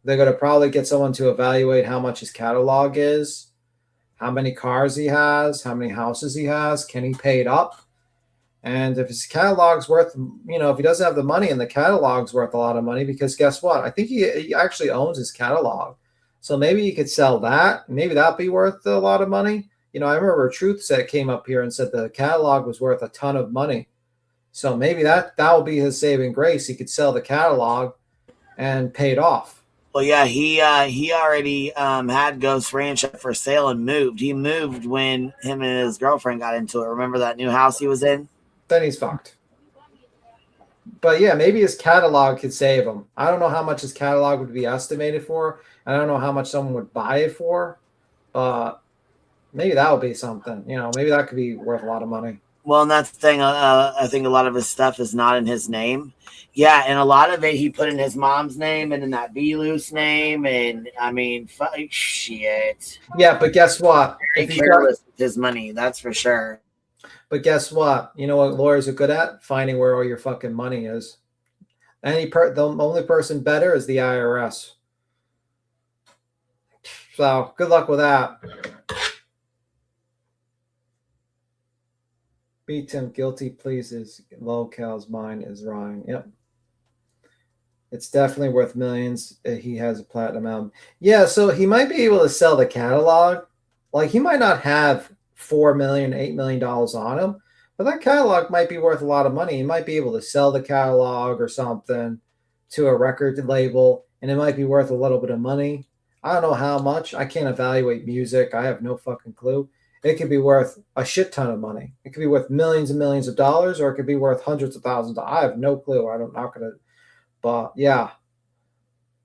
They're going to probably get someone to evaluate how much his catalog is, how many cars he has, how many houses he has, can he pay it up? And if his catalog's worth, you know, if he doesn't have the money and the catalog's worth a lot of money, because guess what? I think he actually owns his catalog. So maybe he could sell that. Maybe that'd be worth a lot of money. You know, I remember Truth Set came up here and said the catalog was worth a ton of money. So maybe that will be his saving grace. He could sell the catalog and pay it off. Well, yeah, he already had Ghost Ranch up for sale and moved. He moved when him and his girlfriend got into it. Remember that new house he was in? Then he's fucked. But yeah, maybe his catalog could save him. I don't know how much his catalog would be estimated for. I don't know how much someone would buy it for. But maybe that would be something. You know, maybe that could be worth a lot of money. Well, and that's the thing. I think a lot of his stuff is not in his name. Yeah, and a lot of it he put in his mom's name and in that B-Loose name. And, I mean, fuck, shit. Yeah, but guess what? If he's careless with his money, that's for sure. But guess what? You know what lawyers are good at? Finding where all your fucking money is. The only person better is the IRS. So, good luck with that. Beat him, guilty pleases. Local's mine is Ryan. Yep. It's definitely worth millions. He has a platinum album. Yeah, so he might be able to sell the catalog. Like, he might not have $4 million, $8 million on him, but that catalog might be worth a lot of money. He might be able to sell the catalog or something to a record label, and it might be worth a little bit of money. I don't know how much. I can't evaluate music. I have no fucking clue. It could be worth a shit ton of money. It could be worth millions and millions of dollars, or it could be worth hundreds of thousands. I have no clue. I'm not going to, but yeah.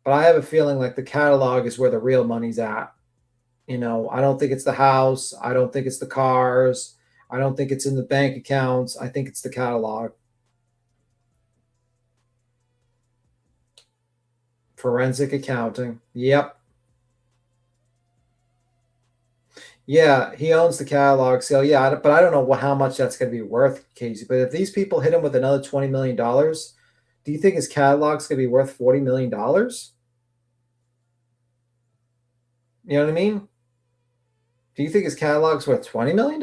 But I have a feeling like the catalog is where the real money's at. You know, I don't think it's the house. I don't think it's the cars. I don't think it's in the bank accounts. I think it's the catalog. Forensic accounting. Yep. Yeah, he owns the catalog sale. Yeah, but I don't know how much that's going to be worth, Casey. But if these people hit him with another $20 million, do you think his catalog's going to be worth $40 million? You know what I mean? Do you think his catalog's worth $20 million?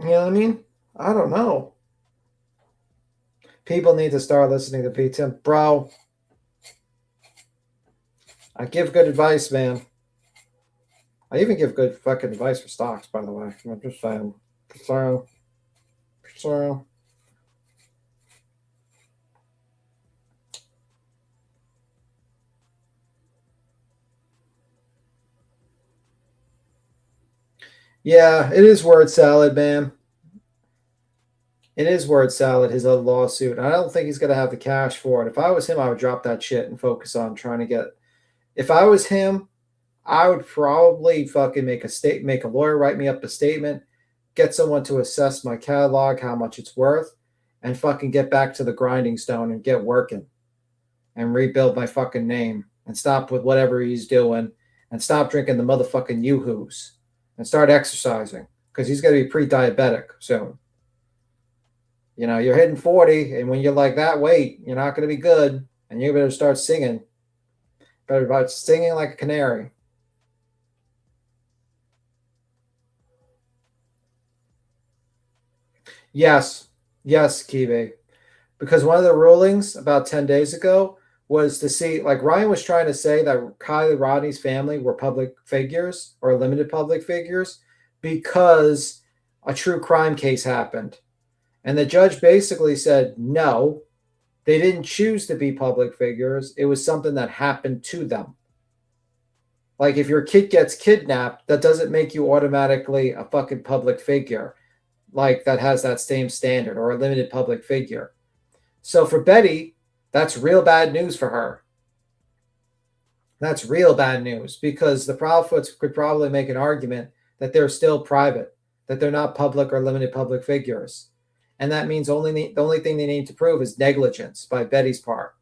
You know what I mean? I don't know. People need to start listening to Pete Tim. Bro, I give good advice, man. I even give good fucking advice for stocks, by the way. I'm just saying. So. Yeah, it is word salad, man. It is word salad, his other lawsuit. I don't think he's going to have the cash for it. If I was him, I would drop that shit and focus on trying to get. If I was him, I would probably fucking make a lawyer write me up a statement, get someone to assess my catalog, how much it's worth, and fucking get back to the grinding stone and get working and rebuild my fucking name and stop with whatever he's doing and stop drinking the motherfucking Yoo-hoos and start exercising because he's going to be pre-diabetic soon. You know, you're hitting 40, and when you're like that weight, you're not going to be good, and you better start singing. Better start singing like a canary. Yes, Kibe. Because one of the rulings about 10 days ago was to see, like Ryan was trying to say that Kylie Rodney's family were public figures or limited public figures because a true crime case happened. And the judge basically said, no, they didn't choose to be public figures. It was something that happened to them. Like if your kid gets kidnapped, that doesn't make you automatically a fucking public figure, like that has that same standard, or a limited public figure. So for Betty, that's real bad news for her. That's real bad news, because the Proudfoots could probably make an argument that they're still private, that they're not public or limited public figures. And that means the only thing they need to prove is negligence by Betty's part,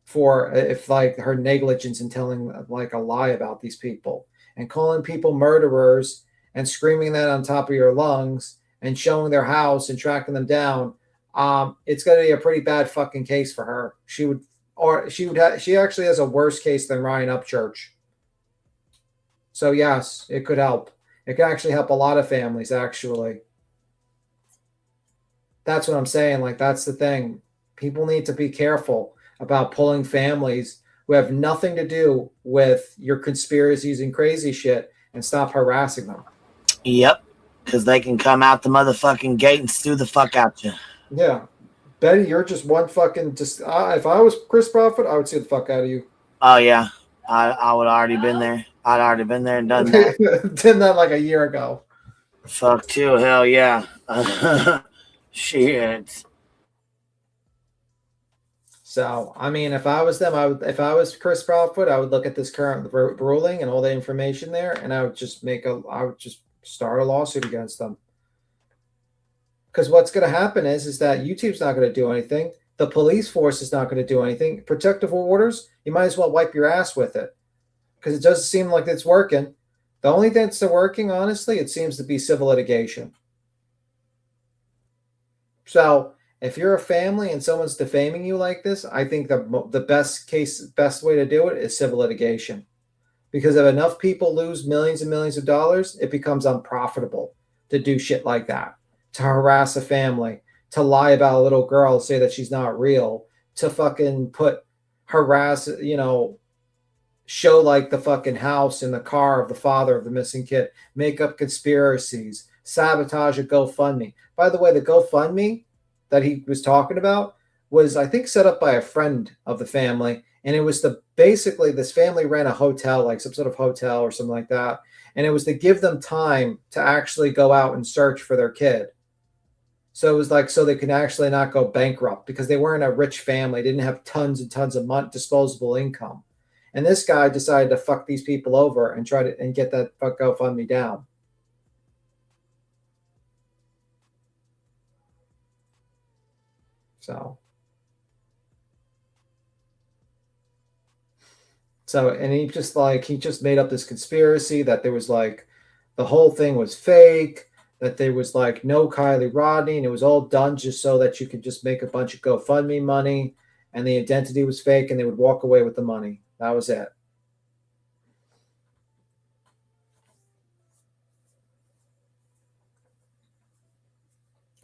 for if like her negligence in telling like a lie about these people and calling people murderers and screaming that on top of your lungs and showing their house and tracking them down. It's going to be a pretty bad fucking case for her. She actually has a worse case than Ryan Upchurch. So yes, it could help. It could actually help a lot of families, actually. That's what I'm saying. Like, that's the thing. People need to be careful about pulling families who have nothing to do with your conspiracies and crazy shit and stop harassing them. Yep. Because they can come out the motherfucking gate and sue the fuck out you. Yeah. Betty, you're just one fucking... if I was Chris Proudfoot, I would sue the fuck out of you. Oh, yeah. I would have already been there. I'd already been there and done that. Did that like a year ago. Fuck too. Hell yeah. Shit. So, I mean, if I was them, if I was Chris Proudfoot, I would look at this current ruling and all the information there, and I would just start a lawsuit against them. Because what's going to happen is that YouTube's not going to do anything. The police force is not going to do anything. Protective orders, you might as well wipe your ass with it. Because it doesn't seem like it's working. The only thing that's working, honestly, it seems to be civil litigation. So, if you're a family and someone's defaming you like this, I think the best way to do it is civil litigation. Because if enough people lose millions and millions of dollars, it becomes unprofitable to do shit like that. To harass a family, to lie about a little girl, say that she's not real, to fucking harass, show like the fucking house and the car of the father of the missing kid, make up conspiracies, sabotage a GoFundMe. By the way, the GoFundMe that he was talking about was, I think, set up by a friend of the family. And it was basically this family ran a hotel, like some sort of hotel or something like that. And it was to give them time to actually go out and search for their kid. So it was like, so they could actually not go bankrupt, because they weren't a rich family, didn't have tons and tons of disposable income. And this guy decided to fuck these people over and try to get that GoFundMe down. And he just made up this conspiracy that there was like, the whole thing was fake, that there was like no Kylie Rodney, and it was all done just so that you could just make a bunch of GoFundMe money, and the identity was fake, and they would walk away with the money. That was it.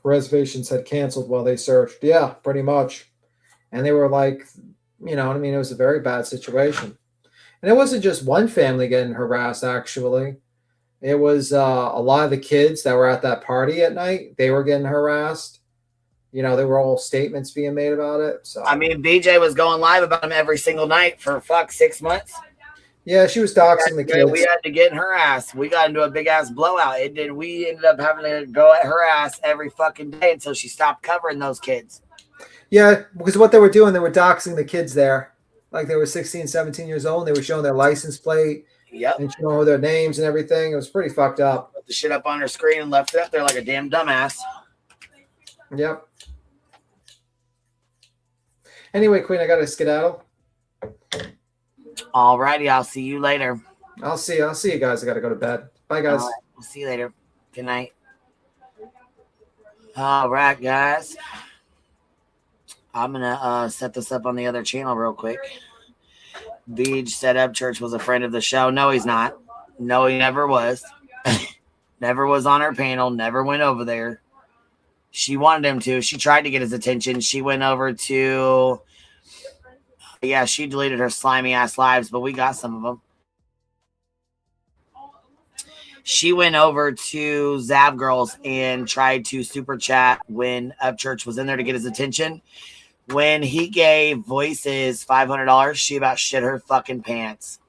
Reservations had canceled while they searched. Yeah, pretty much. And they were like, it was a very bad situation. And it wasn't just one family getting harassed, actually. It was a lot of the kids that were at that party at night. They were getting harassed. There were all statements being made about it. So I mean, BJ was going live about him every single night for 6 months. Yeah, she was doxing the kids. We had to get in her ass. We got into a big ass blowout. We ended up having to go at her ass every fucking day until she stopped covering those kids. Yeah, because what they were doing, they were doxing the kids there. Like they were 16, 17 years old. And they were showing their license plate. Yep. And showing their names and everything. It was pretty fucked up. Put the shit up on her screen and left it up there like a damn dumbass. Yep. Anyway, Queen, I got to skedaddle. Alrighty, I'll see you later. I'll see you guys. I got to go to bed. Bye, guys. Right, we'll see you later. Good night. All right, guys. I'm going to set this up on the other channel real quick. Beej said Upchurch was a friend of the show. No, he's not. No, he never was. Never was on her panel. Never went over there. She wanted him to. She tried to get his attention. She went over to... Yeah, she deleted her slimy ass lives, but we got some of them. She went over to Zav Girls and tried to super chat when Upchurch was in there to get his attention. When he gave Voices $500, she about shit her fucking pants.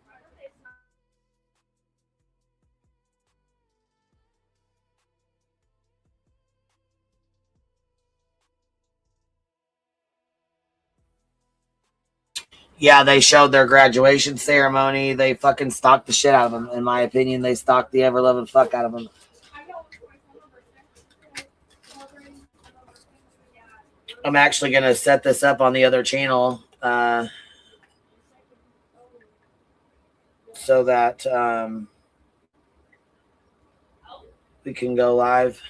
Yeah, they showed their graduation ceremony. They fucking stalked the shit out of them. In my opinion, they stalked the ever-loving fuck out of them. I'm actually going to set this up on the other channel so that we can go live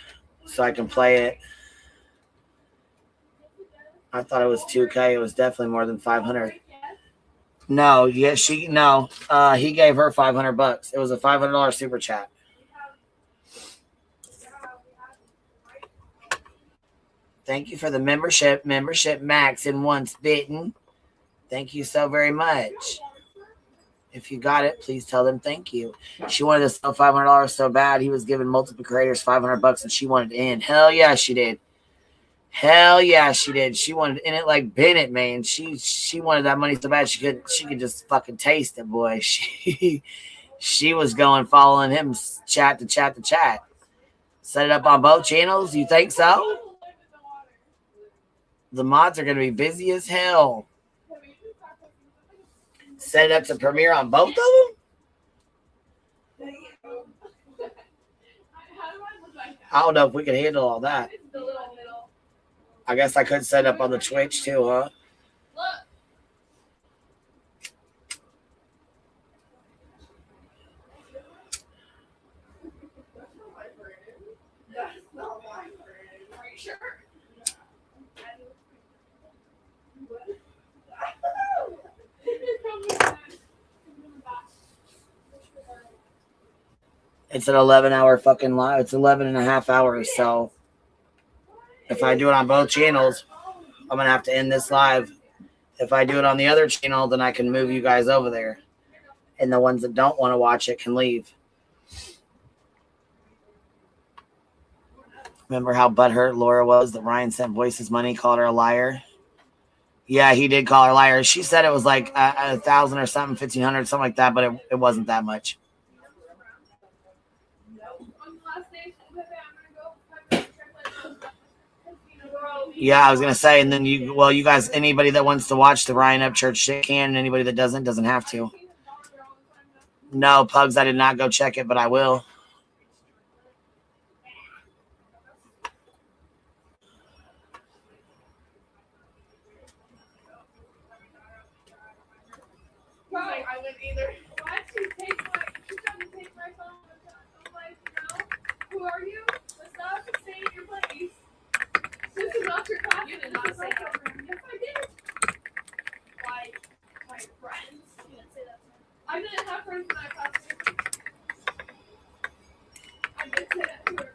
so I can play it. I thought it was 2K. It was definitely more than 500. No, yeah, he gave her $500. It was a $500 super chat. Thank you for the membership max in once bitten. Thank you so very much. If you got it, please tell them thank you. She wanted to sell $500 so bad. He was giving multiple creators $500 and she wanted in. Hell yeah, she did. Hell yeah, she did. She wanted in it like Bennett, man. She wanted that money so bad she could just fucking taste it, boy. She was going following him chat to chat to chat. Set it up on both channels. You think so? The mods are going to be busy as hell. Set it up to premiere on both of them? I don't know if we can handle all that. I guess I could set it up on the Twitch too, huh? It's an 11-hour fucking live. It's 11 and a half hours. So if I do it on both channels, I'm going to have to end this live. If I do it on the other channel, then I can move you guys over there. And the ones that don't want to watch it can leave. Remember how butthurt Laura was that Ryan sent Voices money, called her a liar? Yeah, he did call her a liar. She said it was like 1,000 or something, 1,500, something like that, but it wasn't that much. Yeah, I was gonna say, and then you guys, anybody that wants to watch the Ryan Upchurch shit can, and anybody that doesn't have to. No, Pugs, I did not go check it, but I will. I wouldn't either. Why did you take my phone? I'm like, no. Who are you? What's up? Stay in your place. This is not your class. You did not say that. Yes, I did. Like, my friends. You didn't say that to me. I didn't have friends in that class. I did say that to her.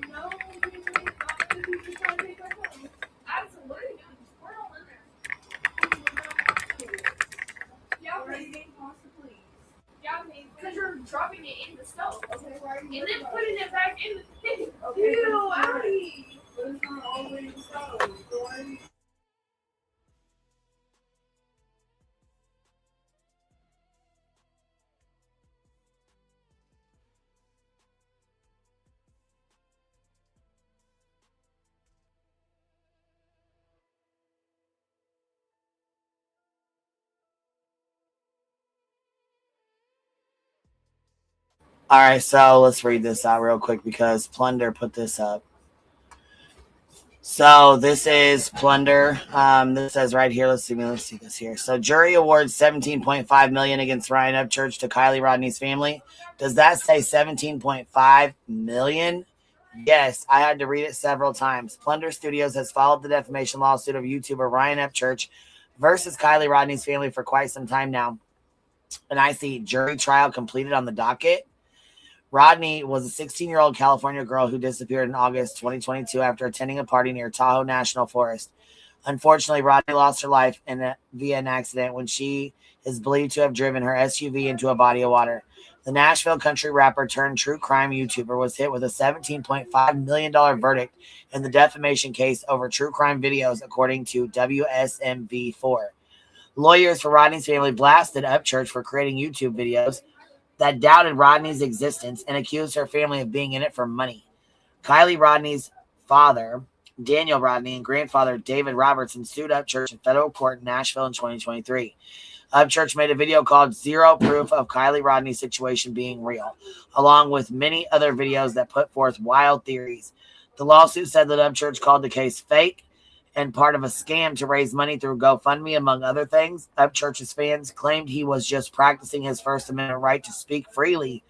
No, you didn't not the teacher trying to take my phone. Absolutely. We're all in there. Yeah, please. Yeah, because you're dropping it in the stove. Okay, right. And then putting it back in the thing. Okay. Ew, Abby. But it's not always the stove. All right, so let's read this out real quick because Plunder put this up. So this is Plunder. This says right here. Let's see this here. So jury awards $17.5 million against Ryan Upchurch to Kylie Rodney's family. Does that say $17.5 million? Yes, I had to read it several times. Plunder Studios has followed the defamation lawsuit of YouTuber Ryan Upchurch versus Kylie Rodney's family for quite some time now. And I see jury trial completed on the docket. Rodney was a 16-year-old California girl who disappeared in August 2022 after attending a party near Tahoe National Forest. Unfortunately, Rodney lost her life via an accident when she is believed to have driven her SUV into a body of water. The Nashville country rapper turned true crime YouTuber was hit with a $17.5 million verdict in the defamation case over true crime videos, according to WSMV4. Lawyers for Rodney's family blasted Upchurch for creating YouTube videos that doubted Rodney's existence and accused her family of being in it for money. Kylie Rodney's father, Daniel Rodney and grandfather David Robertson sued Upchurch in federal court in Nashville in 2023. Upchurch made a video called Zero Proof of Kylie Rodney's Situation Being Real, along with many other videos that put forth wild theories. The lawsuit said that Upchurch called the case fake and part of a scam to raise money through GoFundMe, among other things. Upchurch's fans claimed he was just practicing his First Amendment right to speak freely,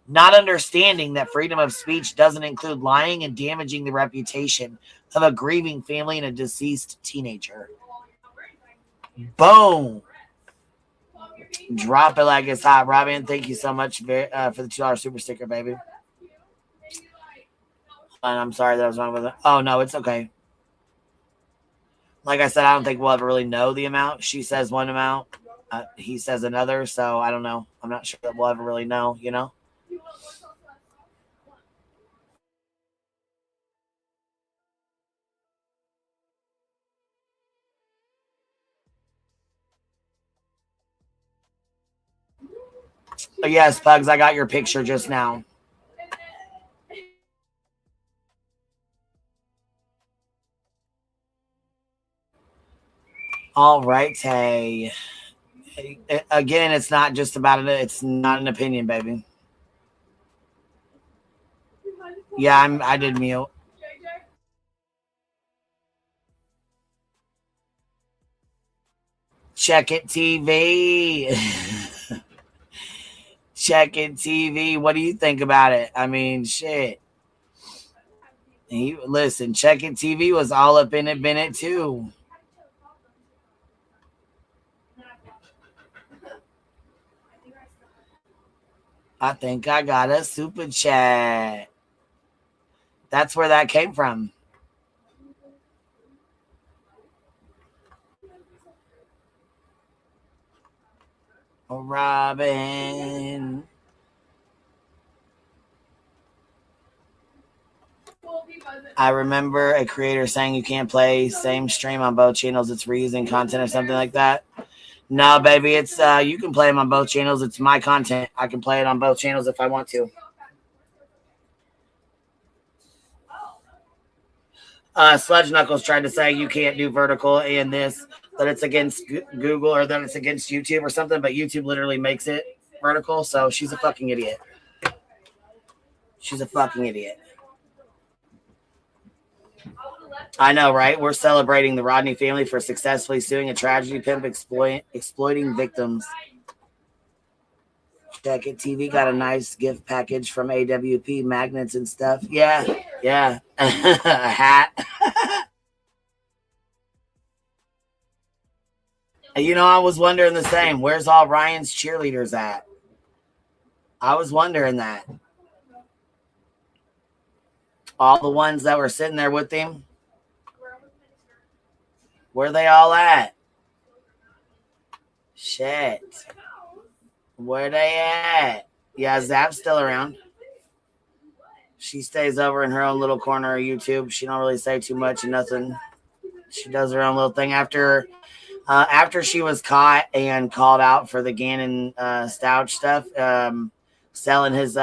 not understanding that freedom of speech doesn't include lying and damaging the reputation of a grieving family and a deceased teenager. Boom. Drop it like it's hot. Robin, thank you so much for the $2 super sticker, baby. And I'm sorry that I was wrong with it. Oh, no, it's okay. Like I said, I don't think we'll ever really know the amount. She says one amount. He says another. So I don't know. I'm not sure that we'll ever really know, you know? Yes, Pugs, I got your picture just now. All right, hey. Again, it's not just about it. It's not an opinion, baby. Yeah, I did mute. Check It TV. Check It TV. What do you think about it? I mean, shit. Listen, Check It TV was all up in it, Bennett, too. I think I got a super chat. That's where that came from. Robin. I remember a creator saying you can't play same stream on both channels. It's reusing content or something like that. No, baby, it's you can play them on both channels. It's my content. I can play it on both channels if I want to. Sludge Knuckles tried to say you can't do vertical and this, that it's against Google or that it's against YouTube or something, but YouTube literally makes it vertical, so she's a fucking idiot. She's a fucking idiot. I know, right? We're celebrating the Rodney family for successfully suing a tragedy pimp exploiting victims. Check It TV got a nice gift package from AWP, magnets and stuff. Yeah. A hat. You know, I was wondering the same. Where's all Ryan's cheerleaders at? I was wondering that. All the ones that were sitting there with him. Where they all at? Shit. Where they at? Yeah, Zap's still around. She stays over in her own little corner of YouTube. She don't really say too much and nothing. She does her own little thing. After she was caught and called out for the Gannon Stouch stuff, selling his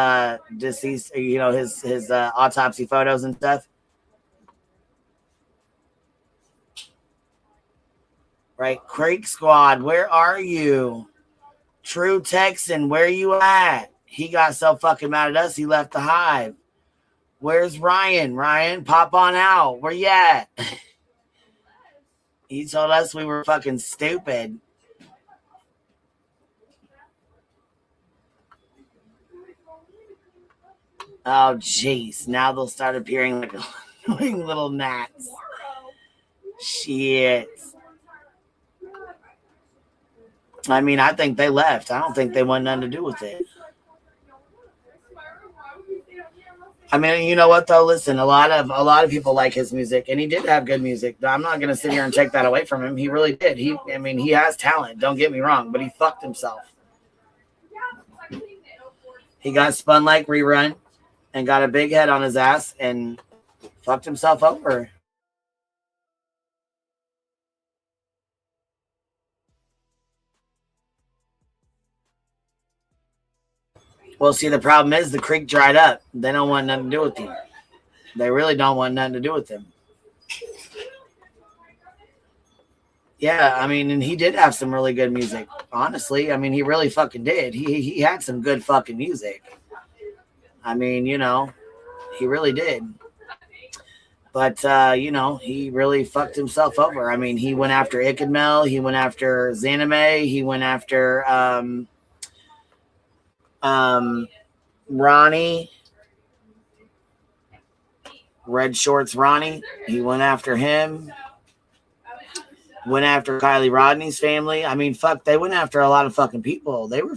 deceased, you know, his autopsy photos and stuff. Right, Creek Squad, where are you? True Texan, where you at? He got so fucking mad at us, he left the Hive. Where's Ryan? Ryan, pop on out. Where you at? He told us we were fucking stupid. Oh, jeez. Now they'll start appearing like annoying little gnats. Shit. I mean, I think they left. I don't think they want nothing to do with it. I mean, you know what though? Listen, a lot of people like his music, and he did have good music. I'm not gonna sit here and take that away from him. He really did. He has talent. Don't get me wrong, but he fucked himself. He got spun like Rerun, and got a big head on his ass, and fucked himself over. Well, see, the problem is the creek dried up. They don't want nothing to do with him. They really don't want nothing to do with him. Yeah, I mean, and he did have some really good music. Honestly, I mean, he really fucking did. He had some good fucking music. I mean, you know, he really did. But you know, he really fucked himself over. I mean, he went after Ikadmel, he went after Zanime, he went after Ronnie, Red Shorts Ronnie. He went after him. Went after Kylie Rodney's family. I mean, fuck, they went after a lot of fucking people. They were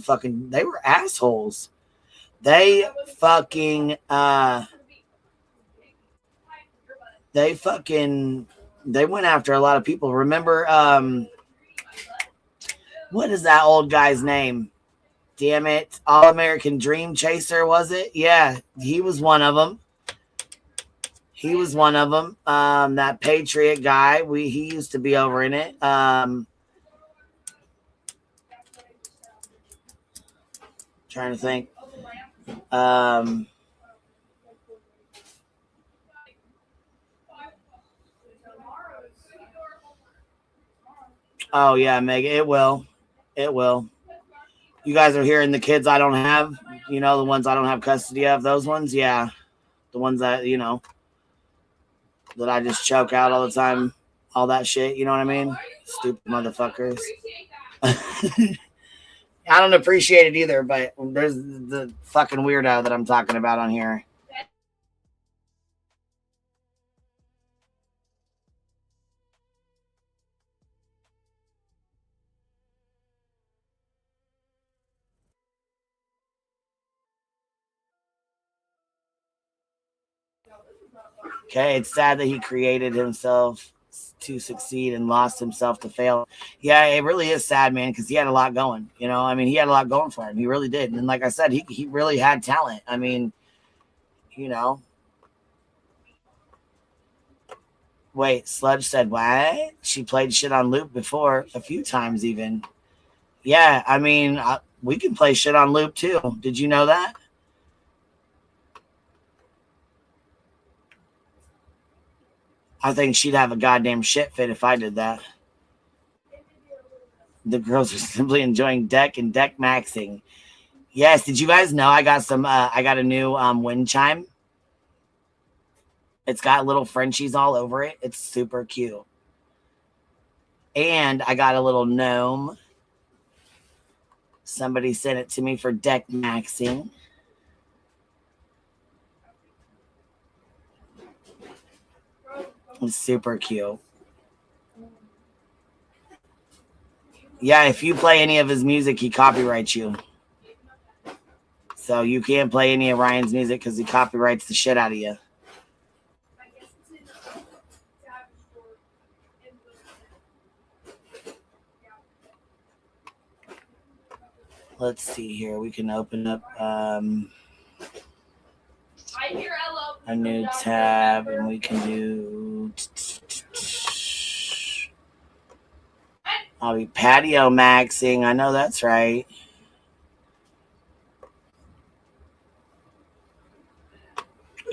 assholes. They fucking they went after a lot of people. Remember what is that old guy's name? Damn it. All American Dream Chaser, was it? Yeah, he was one of them. He was one of them. That Patriot guy, he used to be over in it. Trying to think. Oh yeah, Meg, it will. It will. You guys are hearing the kids I don't have, you know, the ones I don't have custody of, those ones, yeah. The ones that, you know, that I just choke out all the time, all that shit, you know what I mean? Stupid motherfuckers. I don't appreciate it either, but there's the fucking weirdo that I'm talking about on here. Okay, it's sad that he created himself to succeed and lost himself to fail. Yeah, it really is sad, man, because he had a lot going. You know, I mean, he had a lot going for him. He really did. And like I said, he really had talent. I mean, you know. Wait, Sludge said what? She played shit on loop before, a few times even. Yeah, I mean, we can play shit on loop too. Did you know that? I think she'd have a goddamn shit fit if I did that. The girls are simply enjoying deck and deck maxing. Yes, did you guys know I got some I got a new wind chime? It's got little Frenchies all over it. It's super cute. And I got a little gnome. Somebody sent it to me for deck maxing. It's super cute. Yeah, if you play any of his music, he copyrights you. So you can't play any of Ryan's music because he copyrights the shit out of you. Let's see here. We can open up a new tab and we can do... I'll be patio maxing. I know that's right.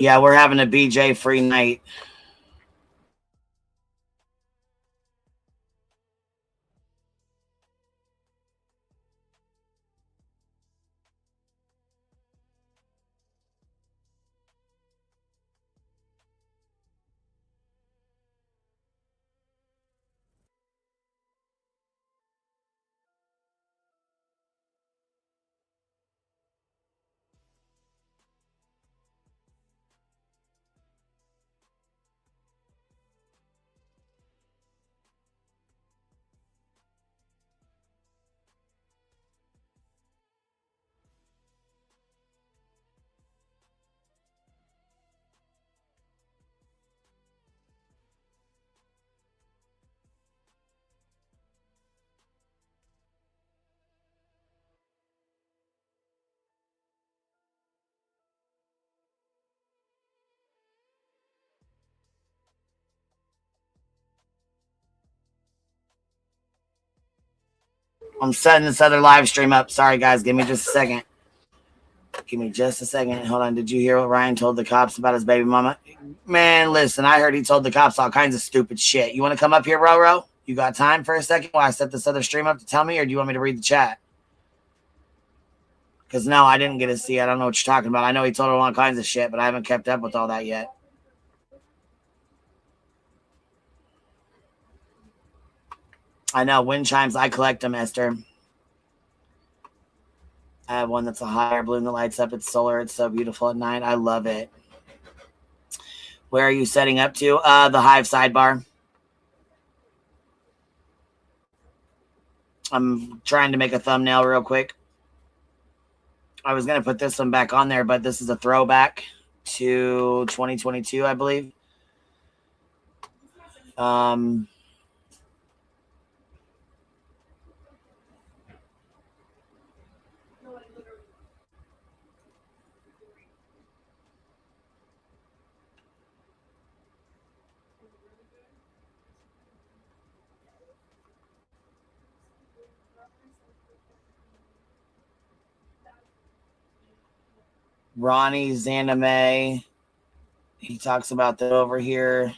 Yeah, we're having a BJ free night. I'm setting this other live stream up. Sorry, guys. Give me just a second. Give me just a second. Hold on. Did you hear what Ryan told the cops about his baby mama? Man, listen, I heard he told the cops all kinds of stupid shit. You want to come up here, Roro? You got time for a second while I set this other stream up to tell me, or do you want me to read the chat? Because no, I didn't get to see. I don't know what you're talking about. I know he told her all kinds of shit, but I haven't kept up with all that yet. I know. Wind chimes, I collect them, Esther. I have one that's a hot air balloon that lights up. It's solar. It's so beautiful at night. I love it. Where are you setting up to? The Hive sidebar. I'm trying to make a thumbnail real quick. I was going to put this one back on there, but this is a throwback to 2022, I believe. Ronnie's anime. He talks about that over here.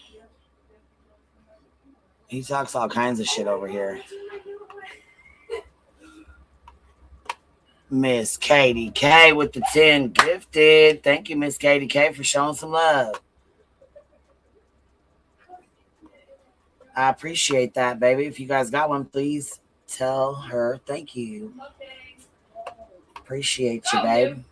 He talks all kinds of shit over here. Miss Katie K with the 10 gifted. Thank you, Miss Katie K, for showing some love. I appreciate that, baby. If you guys got one, please tell her thank you. Appreciate you, babe.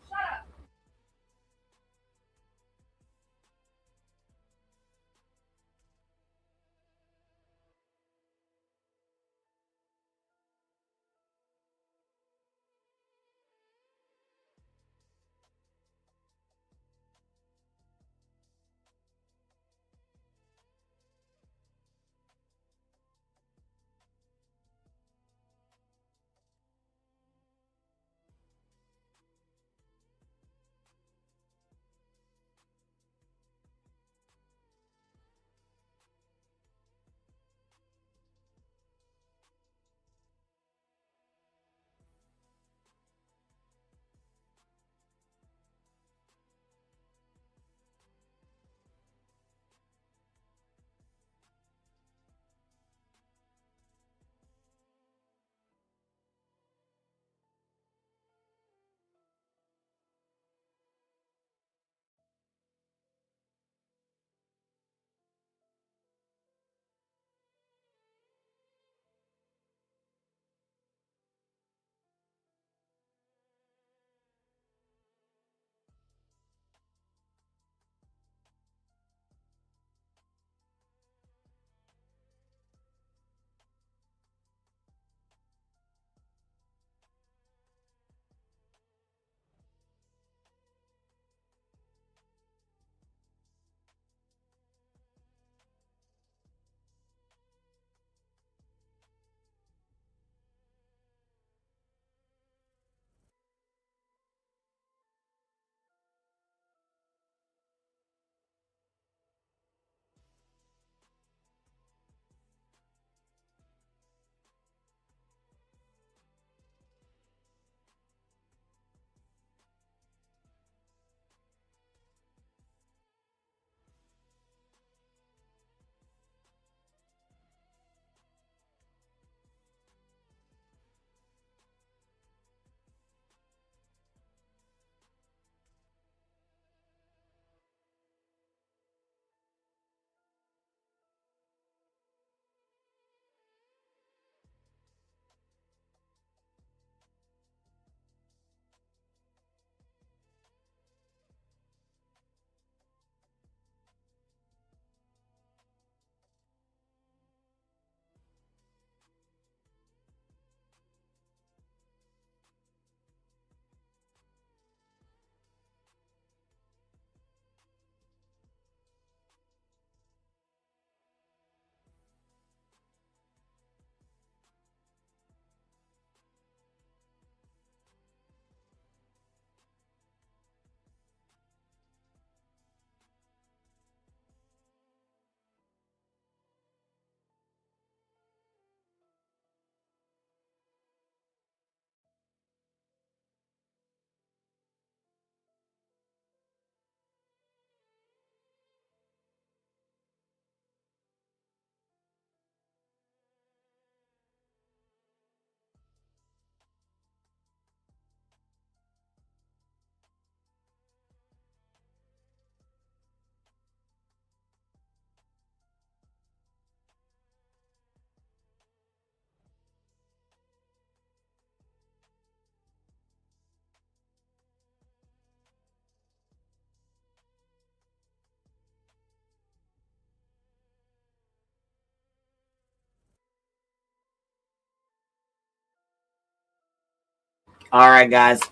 All right, guys.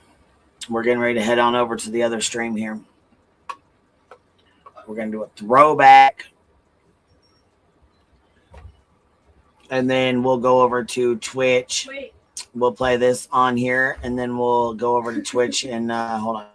We're getting ready to head on over to the other stream here. We're going to do a throwback. And then we'll go over to Twitch. Wait. We'll play this on here, and then we'll go over to Twitch and hold on.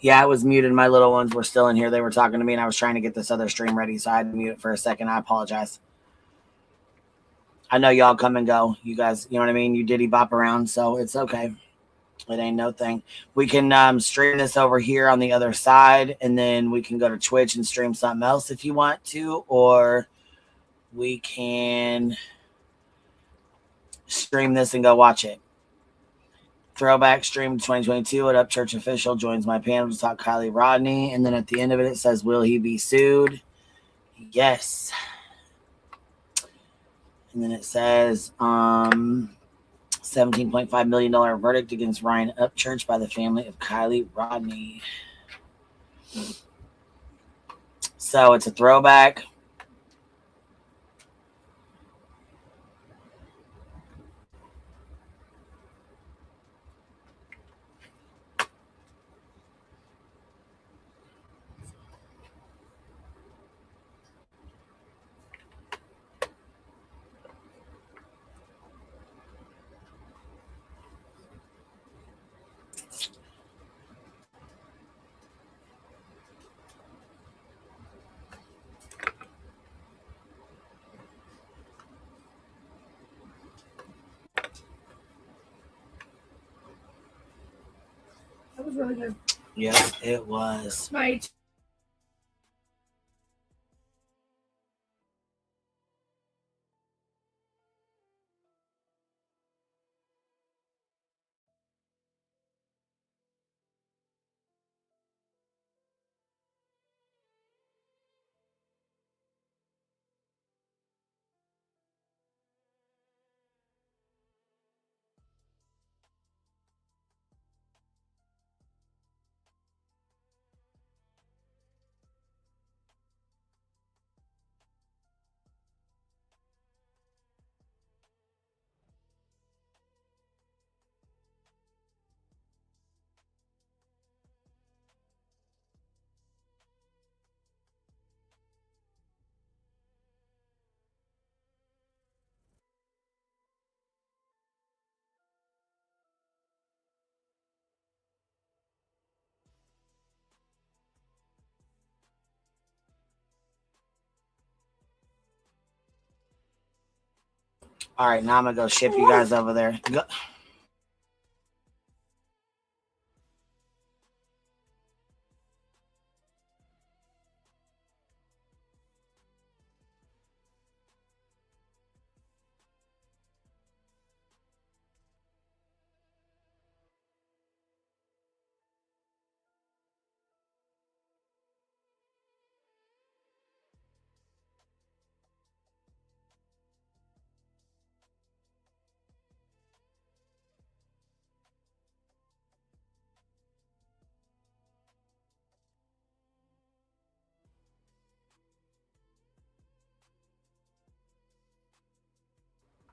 Yeah, I was muted. My little ones were still in here. They were talking to me, and I was trying to get this other stream ready, so I had to mute it for a second. I apologize. I know y'all come and go. You guys, you know what I mean? You diddy bop around, so it's okay. It ain't no thing. We can stream this over here on the other side, and then we can go to Twitch and stream something else if you want to, or we can stream this and go watch it. Throwback stream 2022 at Upchurch Official joins my panel to talk Kylie Rodney. And then at the end of it, it says, will he be sued? Yes. And then it says, $17.5 million verdict against Ryan Upchurch by the family of Kylie Rodney. So it's a throwback. That was really good. Yes, it was. Right. All right, now I'm going to go ship you guys over there. Go.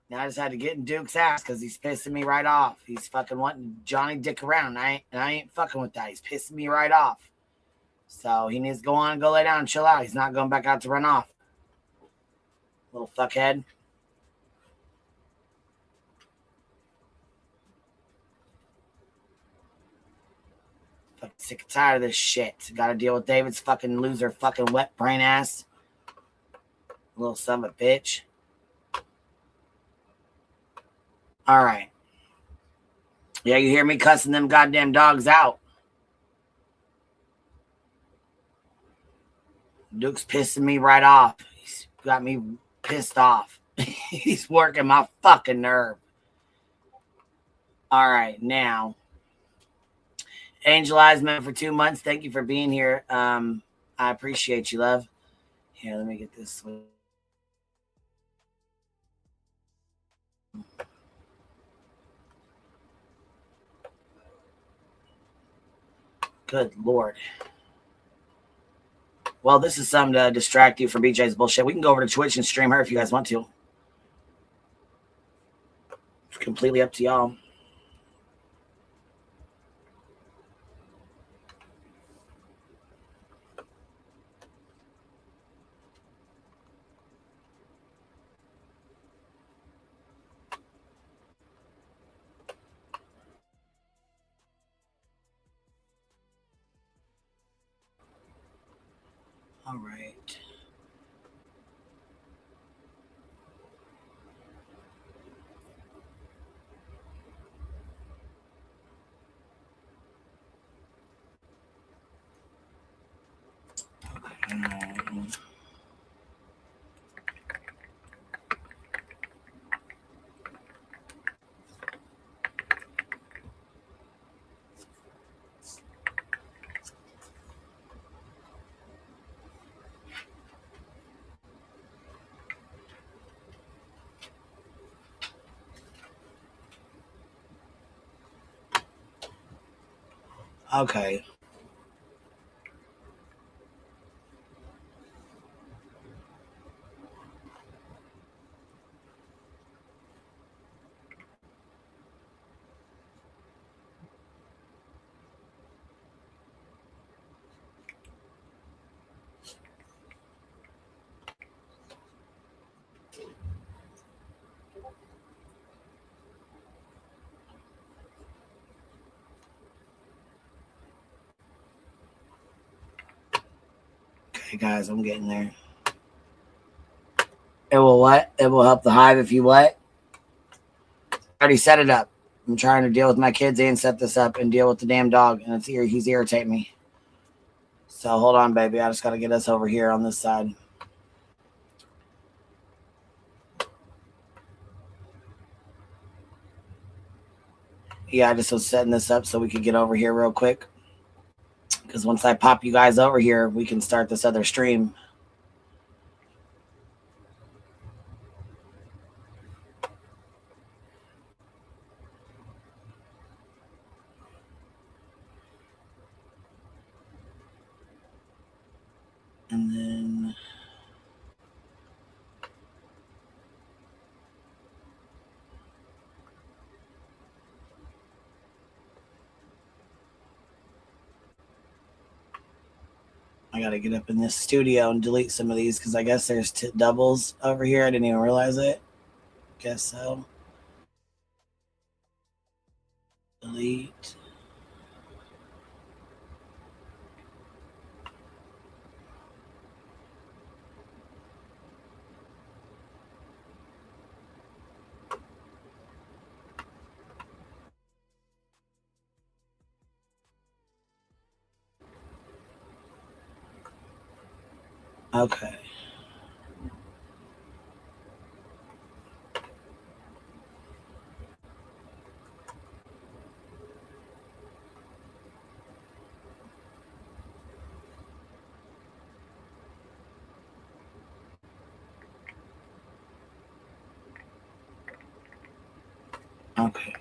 Now I just had to get in Duke's ass because he's pissing me right off. He's fucking wanting Johnny Dick around. I ain't fucking with that. He's pissing me right off. So he needs to go on and go lay down and chill out. He's not going back out to run off. Little fuckhead. Fucking sick and tired of this shit. Gotta deal with David's fucking loser, fucking wet brain ass. Little son of a bitch. All right. Yeah, you hear me cussing them goddamn dogs out. Duke's pissing me right off. He's got me pissed off. He's working my fucking nerve. All right, now. Angel Eyes Man for 2 months. Thank you for being here. I appreciate you, love. Here, let me get this one. Good Lord. Well, this is something to distract you from BJ's bullshit. We can go over to Twitch and stream her if you guys want to. It's completely up to y'all. All right. Okay. Okay, guys, I'm getting there. It will what? It will help the Hive if you what? I already set it up. I'm trying to deal with my kids and set this up and deal with the damn dog, and he's irritating me. So hold on, baby. I just got to get us over here on this side. Yeah, I just was setting this up so we could get over here real quick. Because once I pop you guys over here, we can start this other stream. And then... I got to get up in this studio and delete some of these because I guess there's doubles over here. I didn't even realize it. Guess so. Delete. Okay. Okay.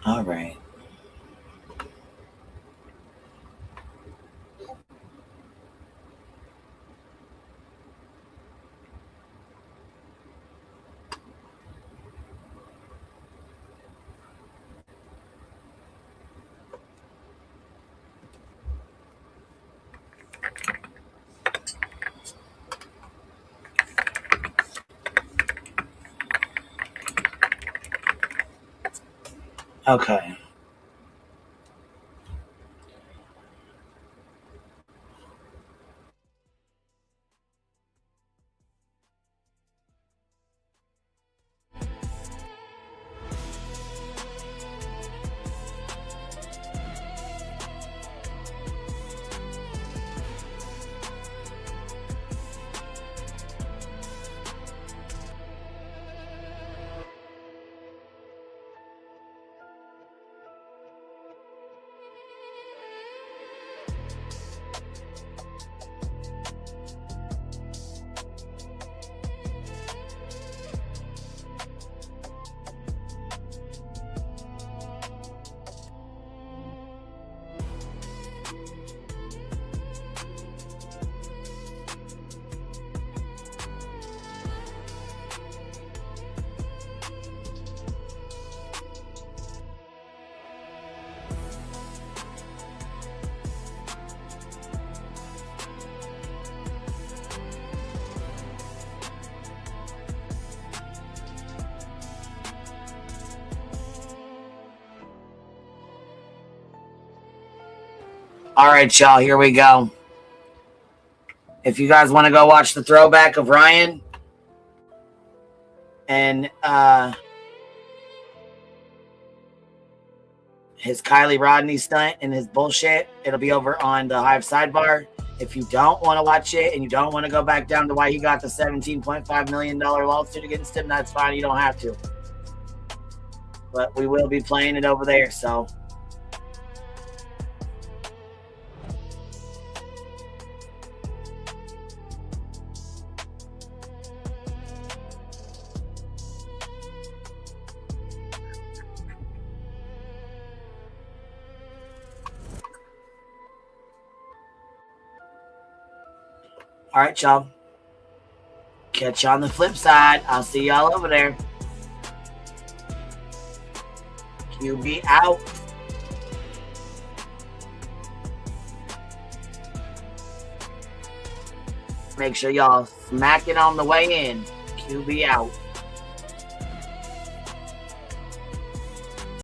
All right. Okay. All right, y'all, here we go. If you guys want to go watch the throwback of Ryan and his Kylie Rodney stunt and his bullshit, it'll be over on the Hive Sidebar. If you don't want to watch it and you don't want to go back down to why he got the $17.5 million lawsuit against him, that's fine. You don't have to. But we will be playing it over there, so... All right, y'all. Catch you on the flip side. I'll see y'all over there. QB out. Make sure y'all smack it on the way in. QB out.